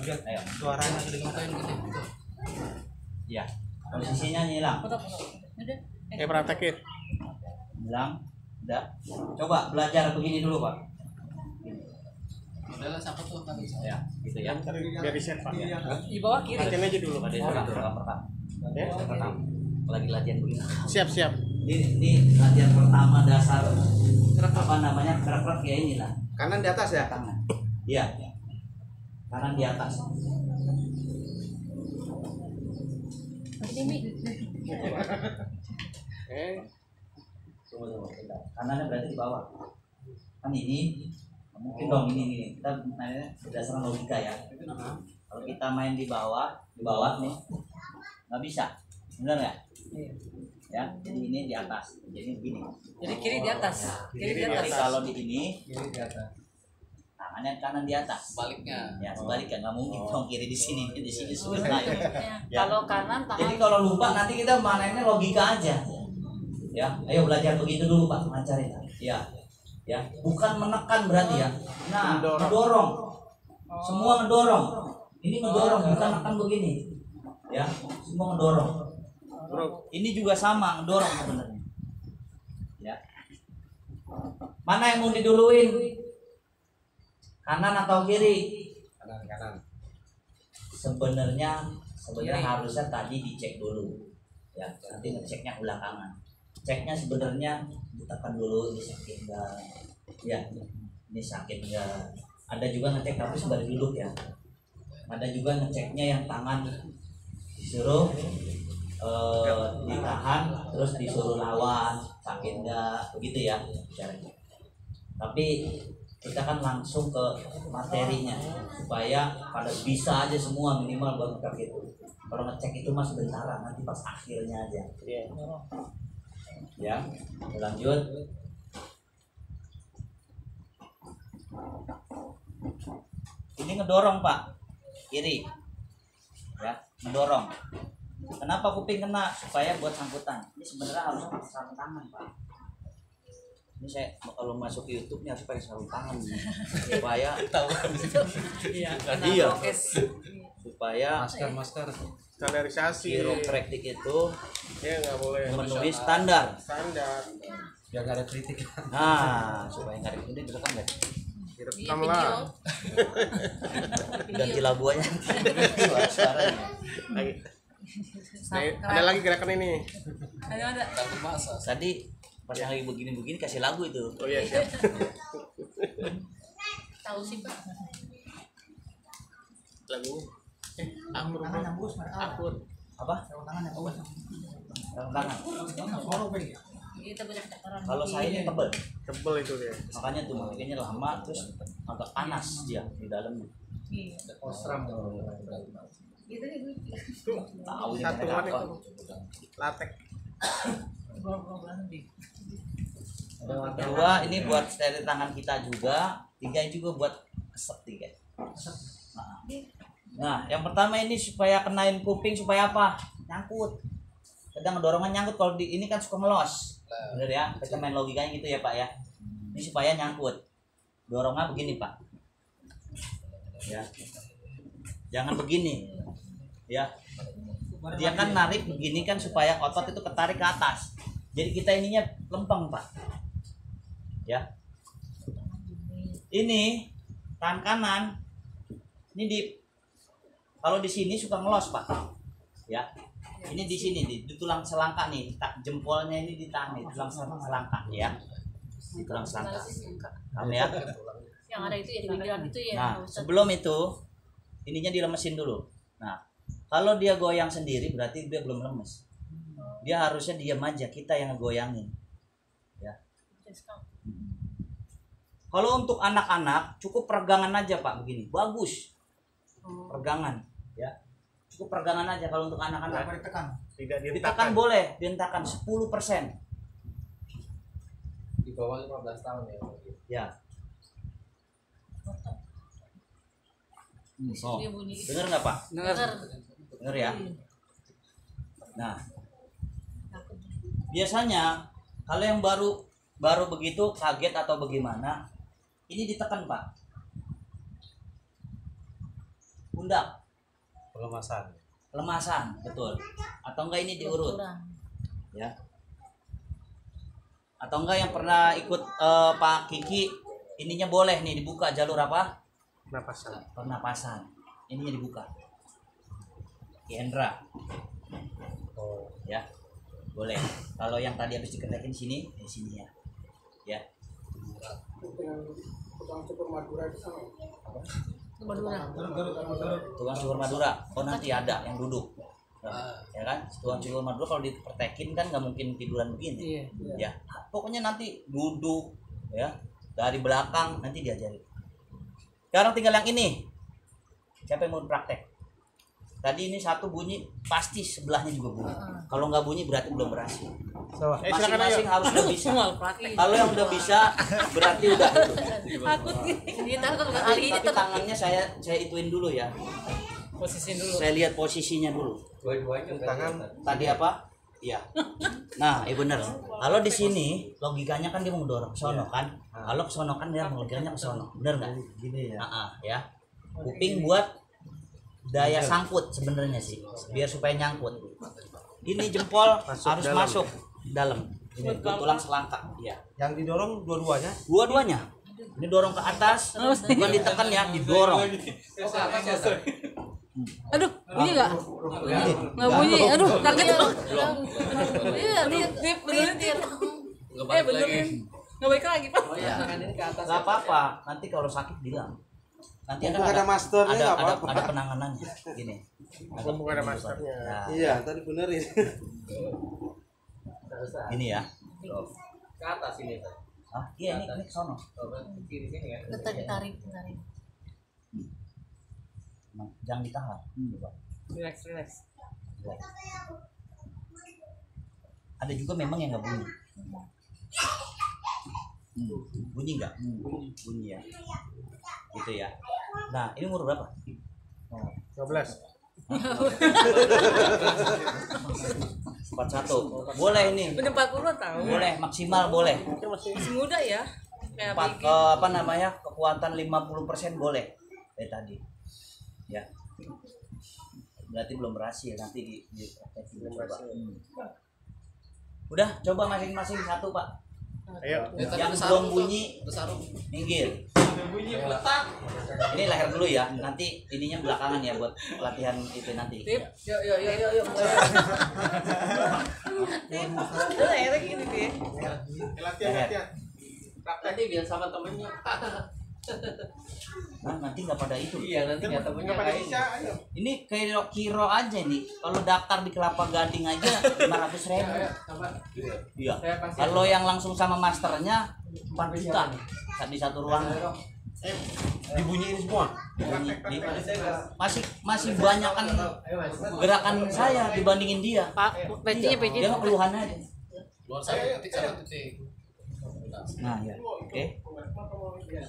Ayo. Suaranya kedengaran gitu. Ya. Posisinya nyilang. Praktekin. Nyilang. Udah. Coba belajar begini dulu Pak. Adalah siapa tuh tadi? Ya, gitu ya. Biar di-share Pak. Di bawah kiri. Latihan aja dulu. Pada pertama. Ya. Lagi latihan begini. Siap. Ini latihan pertama dasar apa namanya gerak-gerak kayak ini lah. Kanan di atas ya? Tangan. Iya. Kanan di atas. Tunggu. Kanannya berarti di bawah. Kan ini mungkin dong ini kita mainnya berdasarkan logika ya. Kalau kita main di bawah nih nggak bisa, benar nggak? Ya, jadi ini di atas, jadi begini. Jadi kiri di atas. Kiri di Tapi atas. kalau di ini tangannya kanan di atas. Sebaliknya. Ya sebaliknya nggak mungkin dong kiri di sini susah. Ya. Kalau kanan tangan. Jadi kalau lupa nanti kita mainnya logika aja. Ya, ayo belajar begitu dulu Pak, ngajarin. Ya, bukan menekan berarti ya. Nah, ngedorong. Semua ngedorong. Ini ngedorong, bukan menekan begini. Ya, semua ngedorong. Ini juga sama ngedorong sebenarnya. Ya. Mana yang mau diduluin? Kanan atau kiri? Kanan. Sebenarnya harusnya tadi dicek dulu. Ya, nanti ngeceknya belakangan. Ceknya sebenarnya ditekan dulu, ini sakit enggak? Ya, ini sakit enggak? Ada juga ngecek tapi sembari duduk ya. Ada juga ngeceknya yang tangan disuruh ditahan terus disuruh lawan, sakit enggak? Begitu ya caranya. Tapi kita kan langsung ke materinya supaya pada bisa aja semua minimal buat ngecek itu. Kalau ngecek itu mas sebentar, nanti pas akhirnya aja. Ya, lanjut. Ini ngedorong Pak, kiri. Ya, ngedorong. Kenapa kuping kena? Supaya buat sangkutan. Ini sebenarnya harus pakai sarung tangan Pak. Ini saya kalau masuk ke YouTube nya harus pakai sarung tangan supaya iya. Supaya Masker. Standarisasi. kiropraktik itu Ya nggak boleh. memenuhi standar. Biar gak ada kritik. Nah, supaya nggak ada ini direkam nggak? Direkam lah. Ganti laguannya. Suara-suaranya. Ada lagi gerakan ini. Ada. Takut masa. Tadi pas yang lagi begini-begini kasih lagu itu. Oh iya siap. Tahu sih Pak. Lagunya. Akur. Apa? Sarung tangan. Kita banyak takaran. Kalau saya ini tebel, Tebel itu dia. makanya tuh makanya lama terus agak panas dia di dalamnya. Osram. Gitu nih. Tahu ini Satu mereka mana apa? itu? Latek. Kedua ini buat steril tangan kita juga. Tiga juga buat keset tiga. Nah, yang pertama ini supaya kenain kuping supaya apa? Nyangkut. Kadang dorongan nyangkut kalau di ini kan suka melos. Bener ya? Kita main logikanya gitu ya Pak ya. Ini supaya nyangkut. Dorongnya begini Pak. Ya. Jangan begini. Ya. Dia kan narik begini kan supaya otot itu ketarik ke atas. Jadi kita ininya lempeng Pak. Ya. Ini tangan kanan. Ini kalau di sini suka ngelos Pak. Ya. Ini di sini di tulang selangkah nih, jempolnya ini ditahan nih, tulang selangkah ya. Di tulang selangkah. Paham ya? Yang ada itu ya di pinggiran itu ya. Nah, Ustaz. sebelum itu ininya dilemesin dulu. Nah, kalau dia goyang sendiri berarti dia belum lemes. Dia harusnya diam aja, kita yang ngegoyangin. Ya. Kalau untuk anak-anak cukup peregangan aja Pak begini, bagus. Peregangan, ya. Cukup peregangan aja kalau untuk anak-anak. Tidak Ditekan boleh, dihentakan 10%. Di bawah 15 tahun ya. Ya. Oh, Dia bunyi. dengar nggak Pak? Dengar. Dengar ya. Nah, biasanya kalau yang baru begitu kaget atau bagaimana, ini ditekan Pak. Pundak, lemasan, betul. Atau enggak ini diurut, Kurang. ya. Atau enggak yang pernah ikut Pak Kiki, ininya boleh nih dibuka jalur apa? Pernapasan. Ininya dibuka. Ki Hendra. Ya. Boleh. Kalau yang tadi habis diketekin sini, di sini ya. Ya. Tukang cukur Madura itu sama. Madura. Tukang cukur Madura. Oh nanti ada yang duduk. Nah, ya kan? Tukang cukur Madura kalau dipertekin kan nggak mungkin tiduran begini. Ya. Pokoknya nanti duduk ya. Dari belakang nanti diajarin. Sekarang tinggal yang ini. Siapa yang mau praktek? Tadi ini satu bunyi, pasti sebelahnya juga bunyi. Kalau nggak bunyi berarti belum berhasil. Masing-masing harus udah bisa. Kalau yang udah bisa berarti udah itu. Takut dia takut nggak kali ini Tapi tangannya saya ituin dulu ya. Posisiin dulu. Saya lihat posisinya dulu. Dua-duanya tangan. Tadi apa? Iya. Nah, benar. Kalau di sini logikanya kan dia mau dorong sono kan. Kalau ke sono kan dia logikanya ke sono. Benar nggak? Gini ya. Ya. Kuping buat daya sangkut sebenarnya sih, biar supaya nyangkut. Ini jempol harus masuk dalam. Ini tulang selangkang. Iya. Yang didorong dua-duanya. Dua-duanya. Ini dorong ke atas, bukan ditekan ya, didorong. Aduh, bunyi nggak? Nggak bunyi. Aduh, kaget. Iya, dia benerin. Benerin. Nggak baik lagi Pak. Nggak apa-apa. Nanti kalau sakit bilang. Nanti Ada masternya nggak apa-apa. ada penanganannya. Gini. Mumpung ada masternya. Nah, Iya, tadi benerin. ini ya. Ke atas ini. Ah, iya ini ke sono. Kiri sini ya. Tarik. Jangan ditahan. Coba. Relax. Ada juga memang yang nggak bunyi. Bunyi nggak? Bunyi ya. Gitu ya. Nah, ini umur berapa? 12. 41. Boleh ini. Udah 40 tahun. Boleh maksimal boleh. Masih muda ya. Kayak Apa namanya? Kekuatan 50% boleh. Tadi. Ya. Berarti belum berhasil, nanti coba. Udah, coba masing-masing satu, Pak. Ayo. Yang belum bunyi minggir. Ini leher dulu ya, nanti ininya belakangan ya buat latihan itu nanti. Yuk. Leher gini deh. Latihan. Tadi biar sama temennya. Nah, nanti nggak pada itu. Iya, nanti nggak temennya Pada kayak bisa, ayo. Ini kiro aja nih. Kalau daftar di Kelapa Gading aja 500.000. Iya. Kalau yang langsung sama masternya 4 juta di satu ruangan. Dibunyiin semua. Masih banyak kan gerakan saya dibandingin dia. Pak, pecinya. Dia mah keluhan aja. Luar saya titik. Nah ya, oke.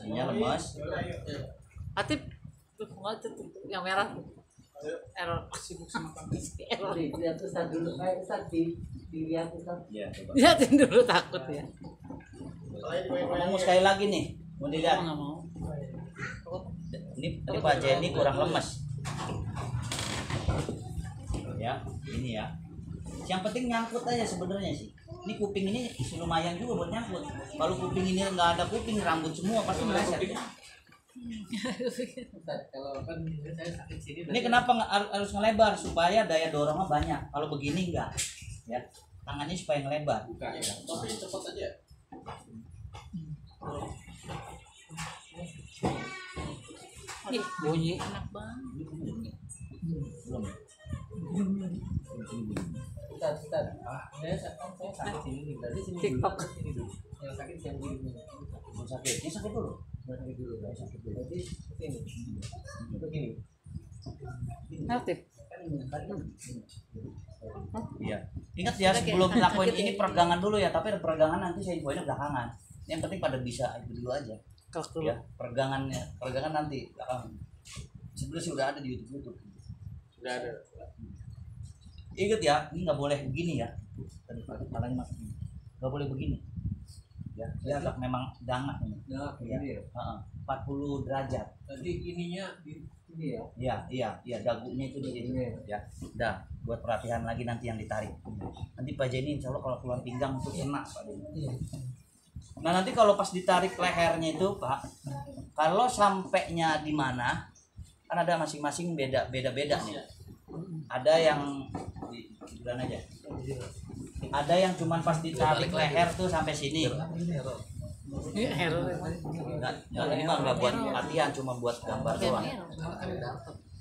Ininya lemas. Atip. Tuh, yang merah. Error. Sibuk sama error. Dilihat Ustaz dulu, dilihat Ustaz. Iya, coba. Lihatin dulu takut ya. Mau sekali lagi nih, mau dilihat. Nggak mau. Ini Pak Jenny kurang lemes. Ya, ini ya. Yang penting nyangkut aja sebenarnya sih. Ini kuping ini lumayan juga buat nyangkut. Kalau kuping ini nggak ada kuping, rambut semua pasti meleset. Kalau kan saya sakit sini. Ini kenapa harus ngelebar supaya daya dorongnya banyak. Kalau begini enggak, ya tangannya supaya ngelebar. Tapi cepat aja. Bunyi enak banget. Belum. Ustaz. Saya sakit sini, berarti sini TikTok. dulu, sini dulu. Yang sakit yang di Sakit. Ini sakit dulu. sakit dulu, sakit dulu. Berarti sini. Begini. Aktif. Iya. Ingat ya sebelum lakuin ini peregangan dulu ya, tapi peregangan nanti saya infoin belakangan. Yang penting pada bisa itu dulu aja. Ya, peregangan nanti belakangan. Sebenarnya sih udah ada di YouTube. Udah ada. Ingat ya, ini nggak boleh begini ya. Tadi palanya masuk ini. Nggak boleh begini. Ya, dia agak memang dangak ini. Nah, begini ya. 40 derajat. Tadi ininya di sini ya. Iya, dagunya itu di sini. Ya, udah buat perhatian lagi nanti yang ditarik. Nanti Pak Jenny insya Allah kalau keluar pinggang itu kena Pak Jenny. Nah nanti kalau pas ditarik lehernya itu Pak, kalau sampainya di mana, kan ada masing-masing beda nih. Ada yang di bulan aja. Ada yang cuman pas ditarik leher tuh sampai sini. Nah, ini mah nggak buat latihan, cuma buat gambar doang.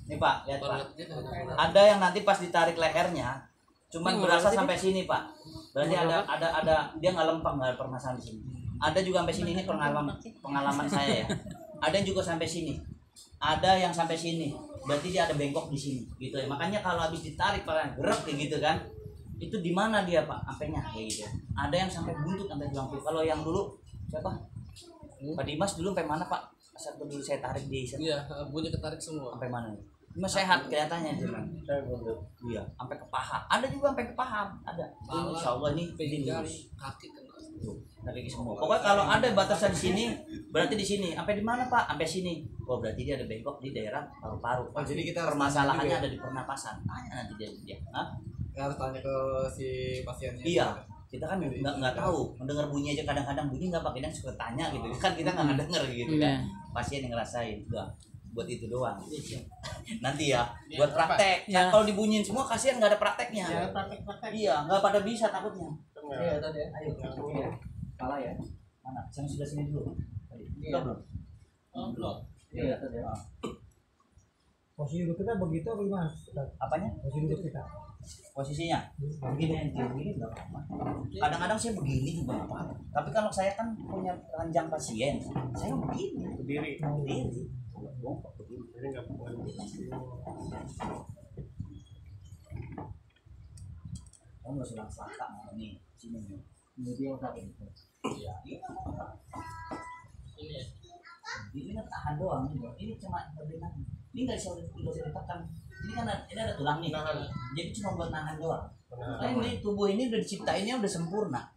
Nih Pak, lihat Pak. Ada yang nanti pas ditarik lehernya, cuman berasa sampai sini Pak. Berarti ada dia nggak lempeng, nggak ada permasalahan di sini. Ada juga sampai sini, ini pengalaman saya ya. Ada yang juga sampai sini. Ada yang sampai sini. Berarti dia ada bengkok di sini, gitu ya. Makanya kalau habis ditarik Pak, gerak kayak gitu kan. Itu di mana dia Pak? Ampenya kayak gitu. Ada yang sampai buntut sampai tulang. Kalau yang dulu siapa? Pak Dimas dulu sampai mana Pak? Saat dulu saya tarik di sana. Iya, bunyi ketarik semua. Sampai mana? Cuma sehat kelihatannya cuman. Iya, sampai ke paha. Ada juga sampai ke paha. Ada. Insya Allah ini pinggang, lurus. kaki kena. Kaki semua. Pokoknya kalau ada batasan di sini, berarti di sini. Sampai di mana Pak? Sampai sini. Oh berarti dia ada bengkok di daerah paru-paru. Oh, jadi kita harus permasalahannya tanya juga ada di pernapasan. Tanya nanti dia. Hah? Kita harus tanya ke si pasiennya. Iya. Kita kan nggak tahu, mendengar bunyi aja kadang-kadang bunyi nggak pakai dan suka tanya gitu kan kita nggak ngedenger gitu kan. Pasien yang ngerasain udah buat itu doang. Nanti ya buat praktek. Ya. Kalau dibunyiin semua kasihan nggak ada prakteknya. Ya, praktek-praktek. Iya nggak pada bisa takutnya. Iya, tadi ya. Ayo. Iya. Salah ya. Mana? Yang sudah sini dulu. Tadi. Iya. Udah belum? Oh, belum. Iya, tadi ya. Posisi duduk kita begitu apa gimana? Apanya? Posisi duduk kita. Posisinya begini ente begini nggak apa-apa. Kadang-kadang saya begini juga nggak apa-apa. Tapi kalau saya kan punya ranjang pasien, saya begini. Berdiri. Berdiri. Jadi nggak bukan. Kamu nggak sudah selaka nih sini nih. Ini dia yang sakit. Iya. Ini ya. Ini kan tahan doang nih. Ini cuma berbenah. Ini nggak bisa ditekan. Ini kan ini ada tulang nih. Jadi cuma buat nahan doang. Nah, ini tubuh ini udah diciptainnya udah sempurna.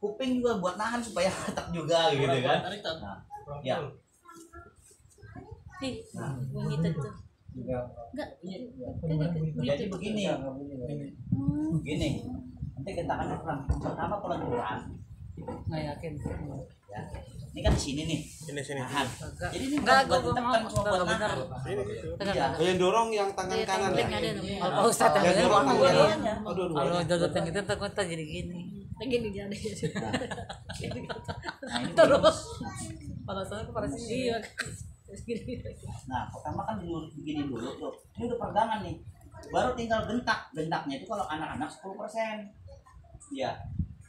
Kuping juga buat nahan supaya retak juga gitu kan. Nah, ya. Bunyi tentu. Enggak. Jadi begini. Begini. Nanti gentakannya pelan. Pertama kalau pelan. Nggak yakin. Ya. Ini kan di sini nih. Sini. Nahan. Jadi ini Enggak, buat gue ditekan mau. cuma buat Enggak benar. nahan. Ini gitu. Iya. Yang dorong yang tangan kanan ya. Kalau Ustadz yang Yang benar dorong mau tangan gini. kanan. Oh, dua-duanya. Kalau dodot yang itu takutnya jadi gini. Gini jadi. Nah, ini Terus. Kalau saya ke pada sini. Iya. Nah, pertama kan begini dulu tuh. Ini udah pegangan nih. Baru tinggal gentak. Gentaknya itu kalau anak-anak 10%. Ya.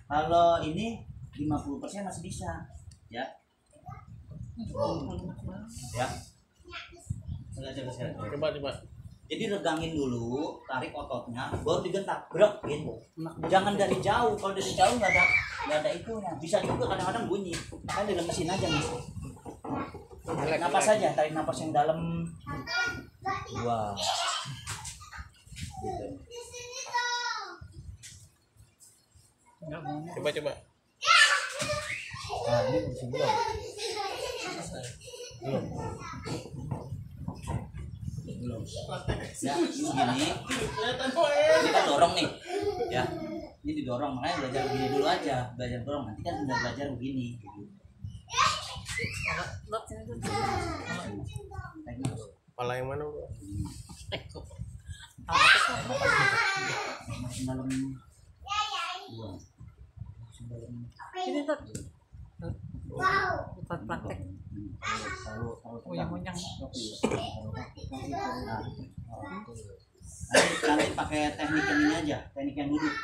Kalau ini 50% masih bisa. Ya. Ya. Saya. Coba. Jadi regangin dulu, tarik ototnya, baru digentak, berak gitu. Jangan dari jauh. Kalau dari jauh nggak ada itunya. Bisa juga kadang-kadang bunyi. Kan dilemesin aja nih. Tarik napas saja, tarik napas yang dalam. Wah. Gitu. Coba. Nah, ini masih belum. Belum. Ya, segini. Ini kan dorong nih. Ya. Ini didorong, makanya belajar begini dulu aja. Belajar dorong, nanti kan udah belajar begini. Kepala yang mana, Bro? Masih dalam. Wah. Masih dalam. Ini tuh. Bukan praktek. Monyang-monyang. Nanti pakai teknik yang ini aja, teknik yang duduk.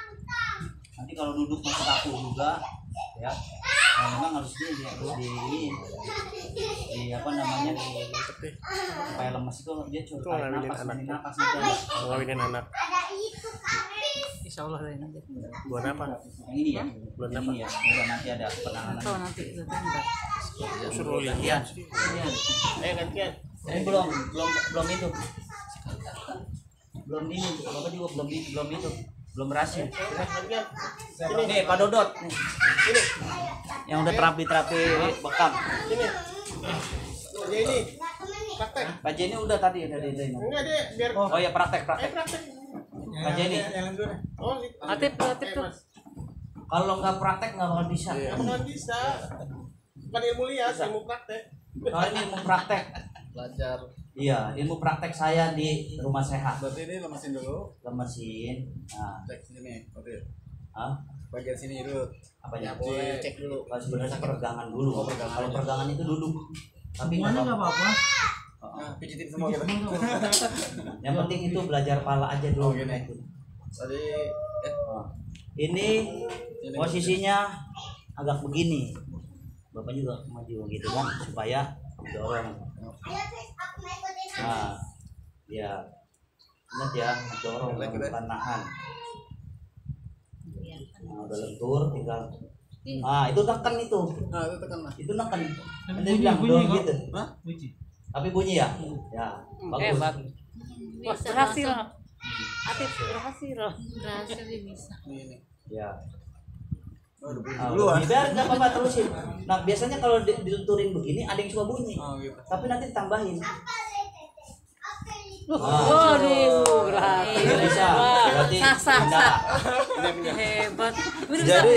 Nanti kalau duduk masih kaku juga, ya. Nah, memang harus di apa namanya supaya lemas itu dia tarik napas, napas itu. Ngawinin anak. Insya Allah lain aja. Buat apa? Yang ini ya, Bulan yang apa? ini ya. Udah nanti ada penanganan. Tahu nanti itu bentar. Suruh lihat. Gantian. Ini belum itu. Belum ini, Bapak juga belum itu. Belum berhasil. Nih Pak Dodot nih. Ini. Yang udah terapi bekam. Ini. Aja ini. Praktek. Pak Jenny udah tadi ini. Enggak deh, biar Oh ya praktek. praktek. Pak Jenny. Oh, gitu. Atip tuh. Kalau nggak praktek nggak bakal bisa. Nggak bisa. Bukan ilmu lihat, ilmu praktek. Kalau ini ilmu praktek. Belajar. Iya, ilmu praktek saya di rumah sehat. Berarti ini lemesin dulu. Lemesin. Nah, Cek sini. Oke. ah, Bagian sini dulu. apanya? Boleh cek dulu. Kalau sebenarnya peregangan dulu. Oh, peregangan. Kalau peregangan itu duduk. Tapi nggak Mana nggak apa-apa. apa-apa. Nah, pijitin semua kita. Yang penting itu belajar pala aja dulu. Oh, gini. Tadi Oh. Ini posisinya agak begini. Bapak juga maju gitu kan supaya dorong. Nah, ya. Ingat ya, dorong bukan nahan. Nah, udah lentur tinggal. Ah, itu tekan itu. nah itu tekan lah. Itu neken. Nanti Bunyi, bilang bunyi, dorong kok. gitu. Hah? Bunyi. Tapi bunyi ya? Ya, bagus. Hebat. Wah, berhasil. Atip berhasil. Berhasil dia bisa. Ini. Ya. Oh, udah bunyi Nah, duluan. biar nggak apa-apa terusin. Nah, biasanya kalau dilenturin begini ada yang suka bunyi. Oh, gitu. Tapi nanti ditambahin. Waduh, berhasil. Bisa. Berarti Sah. pindah. Hebat. Jadi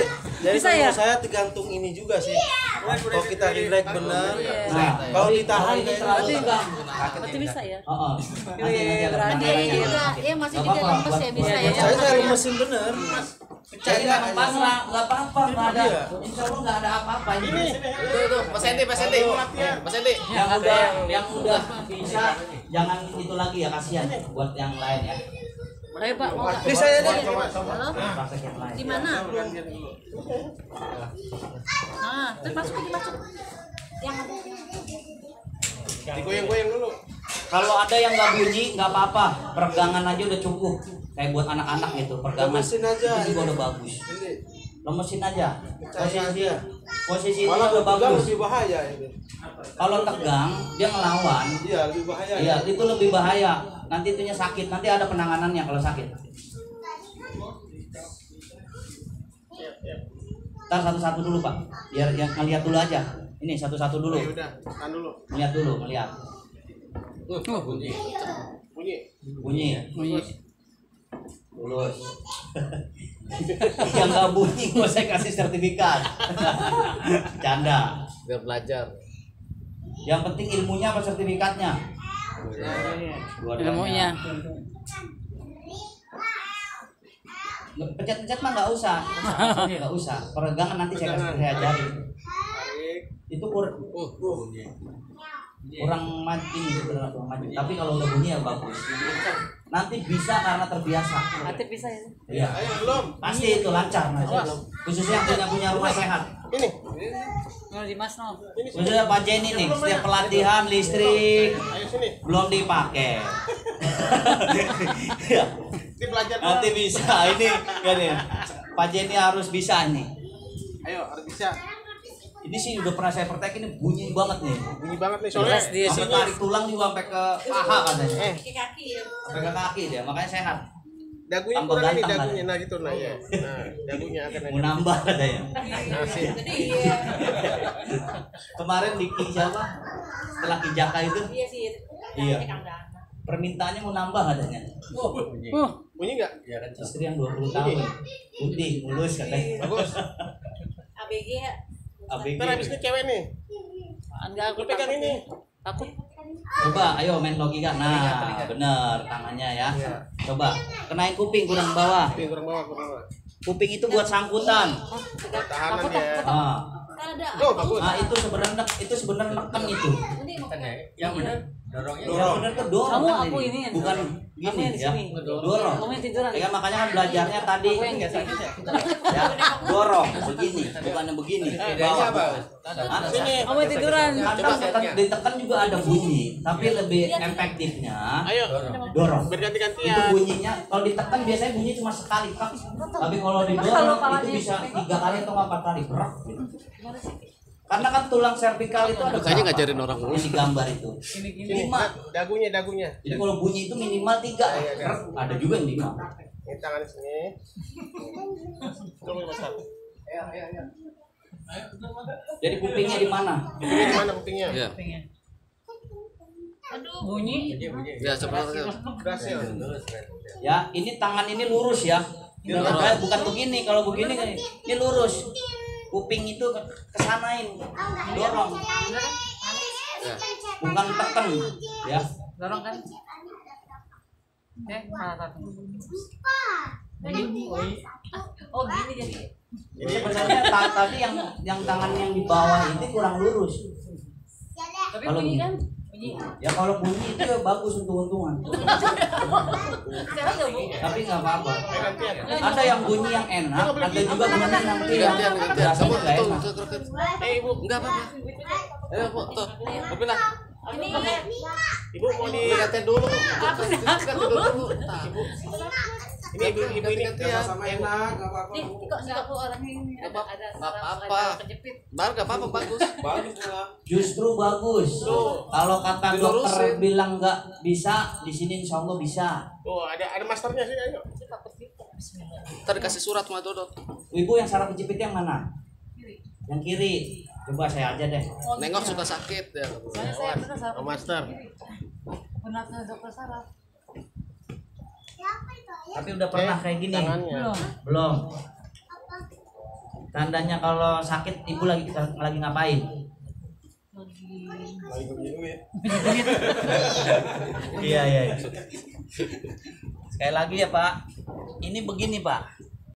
Bisa ya? menurut saya tergantung ini juga sih. Kalau kita relax benar, Nah, kalau ditahan ini kayak terlalu ini, tegang. Berarti bisa ya? Oh. Nanti ada Berani. Dia penanganannya. juga, dia masih Nggak juga apa-apa, lemes ya buat- bisa buat- ya. saya lemesin bener. Jadi memang pasrah, nggak apa-apa, nggak ada. Insya Allah nggak ada apa-apa ini. Itu, Mas Edi. Mas Edi. Yang udah bisa, jangan itu lagi ya, kasihan buat yang lain ya. Ayo Pak, mau nggak? Ini saya nih. Praktek yang lain. Di mana? Nah, terus masuk. Yang ada. Digoyang-goyang dulu. Kalau ada yang nggak bunyi, nggak apa-apa. Peregangan aja udah cukup. Kayak buat anak-anak gitu, peregangan. Lemesin aja. Itu juga udah bagus. Ini. Lemesin aja. Aja. Posisi ini Malah udah tegang bagus. lebih bahaya ini. Kalau tegang, dia ngelawan. Iya, lebih bahaya. Iya, itu lebih bahaya. Nanti itunya sakit. Nanti ada penanganannya kalau sakit. Ntar satu-satu dulu Pak. Biar yang ngeliat dulu aja. Ini satu-satu dulu. Ya udah, tahan dulu. Ngeliat dulu, ngeliat. Bunyi. Bunyi. Lulus. Yang nggak bunyi nggak saya kasih sertifikat. Canda. Biar belajar. Yang penting ilmunya apa sertifikatnya? Ilmunya. Pencet-pencet mah nggak usah. Nggak usah. Peregangan nanti saya ajarin. Itu kurang maju ini sebenarnya kurang maju. Tapi kalau udah bunyi ya bagus. Nanti bisa karena terbiasa. Atip bisa ya? Iya. Ayo belum. Pasti itu lancar nanti. Khususnya yang punya rumah sehat. Ini. Mau di Mas no. Khususnya Pak Jenny nih, setiap pelatihan listrik Ayo sini. belum dipakai. Ya, Ini belajar dulu. nanti bisa ini kan ya. Pak Jenny harus bisa nih. Ayo, harus bisa. Ini sih udah pernah saya praktek, ini bunyi banget nih. Bunyi banget nih soalnya. Jelas dia Sampai tarik tulang juga sampai ke paha katanya. Kaki ya. Sampai ke kaki dia, makanya sehat. Dagunya Tambah kurang nih ganteng, dagunya. Nah gitu nah ya. Nah, dagunya akan Mau nambah katanya. Nah, sih. Iya. Kemarin di Ki siapa? Setelah Ki Jaka itu Iya sih. Iya. permintaannya mau nambah katanya. Bunyi enggak? Ya kan istri yang 20 tahun. Putih, mulus katanya. Bagus. ABG ya. ABG. Ntar habis ini cewek nih. Enggak, Lu pegang ini. takut. Coba, ayo main logika. Nah, bener tangannya ya. Coba, kenain kuping kurang bawah. Kurang bawah, kurang bawah. Kuping itu buat sangkutan. Tahanan ya. Ah. Ada. Oh, bagus. Nah, itu sebenarnya neken itu. Ini mau Yang benar dorongnya. Yang benar tuh dorong. Kamu kan aku ini. ini yang Bukan Aku gini yang di ya. sini. Dorong. Kamu yang tiduran. Ya makanya kan belajarnya tadi Aku yang nggak sakit ya. ya dorong begini, bukannya begini. Bedanya apa? Sini. Kamu yang tiduran. Kadang ditekan juga ada bunyi, tapi lebih efektifnya Ayo. dorong. Itu Berganti-gantian. bunyinya kalau ditekan biasanya bunyi cuma sekali kak, tapi kalau Kalau didorong palanya itu bisa 3 kali atau 4 kali berat. Gitu. Karena kan tulang servikal itu ada Makanya berapa? ngajarin orang Yang digambar itu Sini. 5. Dagunya. Jadi kalau bunyi itu minimal 3. Ada juga yang 5. Ini tangan sini. Coba Mas. Jadi kupingnya di mana? Kupingnya di mana kupingnya? Ya. Bunyi. Ya sebenarnya. Berhasil. Ya, ini tangan ini lurus ya. Bukan begini, kalau begini kan ini lurus. Kuping itu kesanain, dorong, bukan tekan, ya. Dorong kan? Salah satu. Oh gini jadi. Jadi sebenarnya tadi yang tangan yang di bawah ini kurang lurus. Tapi Kalau bunyi gini. kan? Bunyi. Ya kalau bunyi itu ya bagus untung-untungan. Sekarang nggak bu? Tapi nggak apa-apa. Gantian. Ada yang bunyi yang enak, ada juga bunyi nanti yang Gantian. rasanya Kamu nggak tuh. enak. Ibu. Enggak apa-apa. Ayo, Bu. Tuh. Tapi lah. Ibu mau di Gantian dulu. Gantian dulu. ini ibu ini Sama enak, enggak apa-apa. Kok nggak aku orangnya ini ada apa-apa. kejepit. Bar enggak apa-apa bagus. Bagus lah. Justru bagus. Kalau kata dokter Dilurusin. bilang nggak bisa, di sini insya Allah bisa. tuh ada masternya sini ayo. Ntar dikasih surat sama Dodot. Ibu yang saraf kejepit yang mana? Yang kiri. Coba saya aja deh. Nengok suka sakit ya. Soalnya saya pernah saraf. Master. Pernah ke dokter saraf. Tapi udah pernah kayak gini? Tangannya. Belum. Tandanya kalau sakit ibu lagi ngapain? Lagi begini duit. Iya. Sekali lagi ya Pak. Ini begini Pak.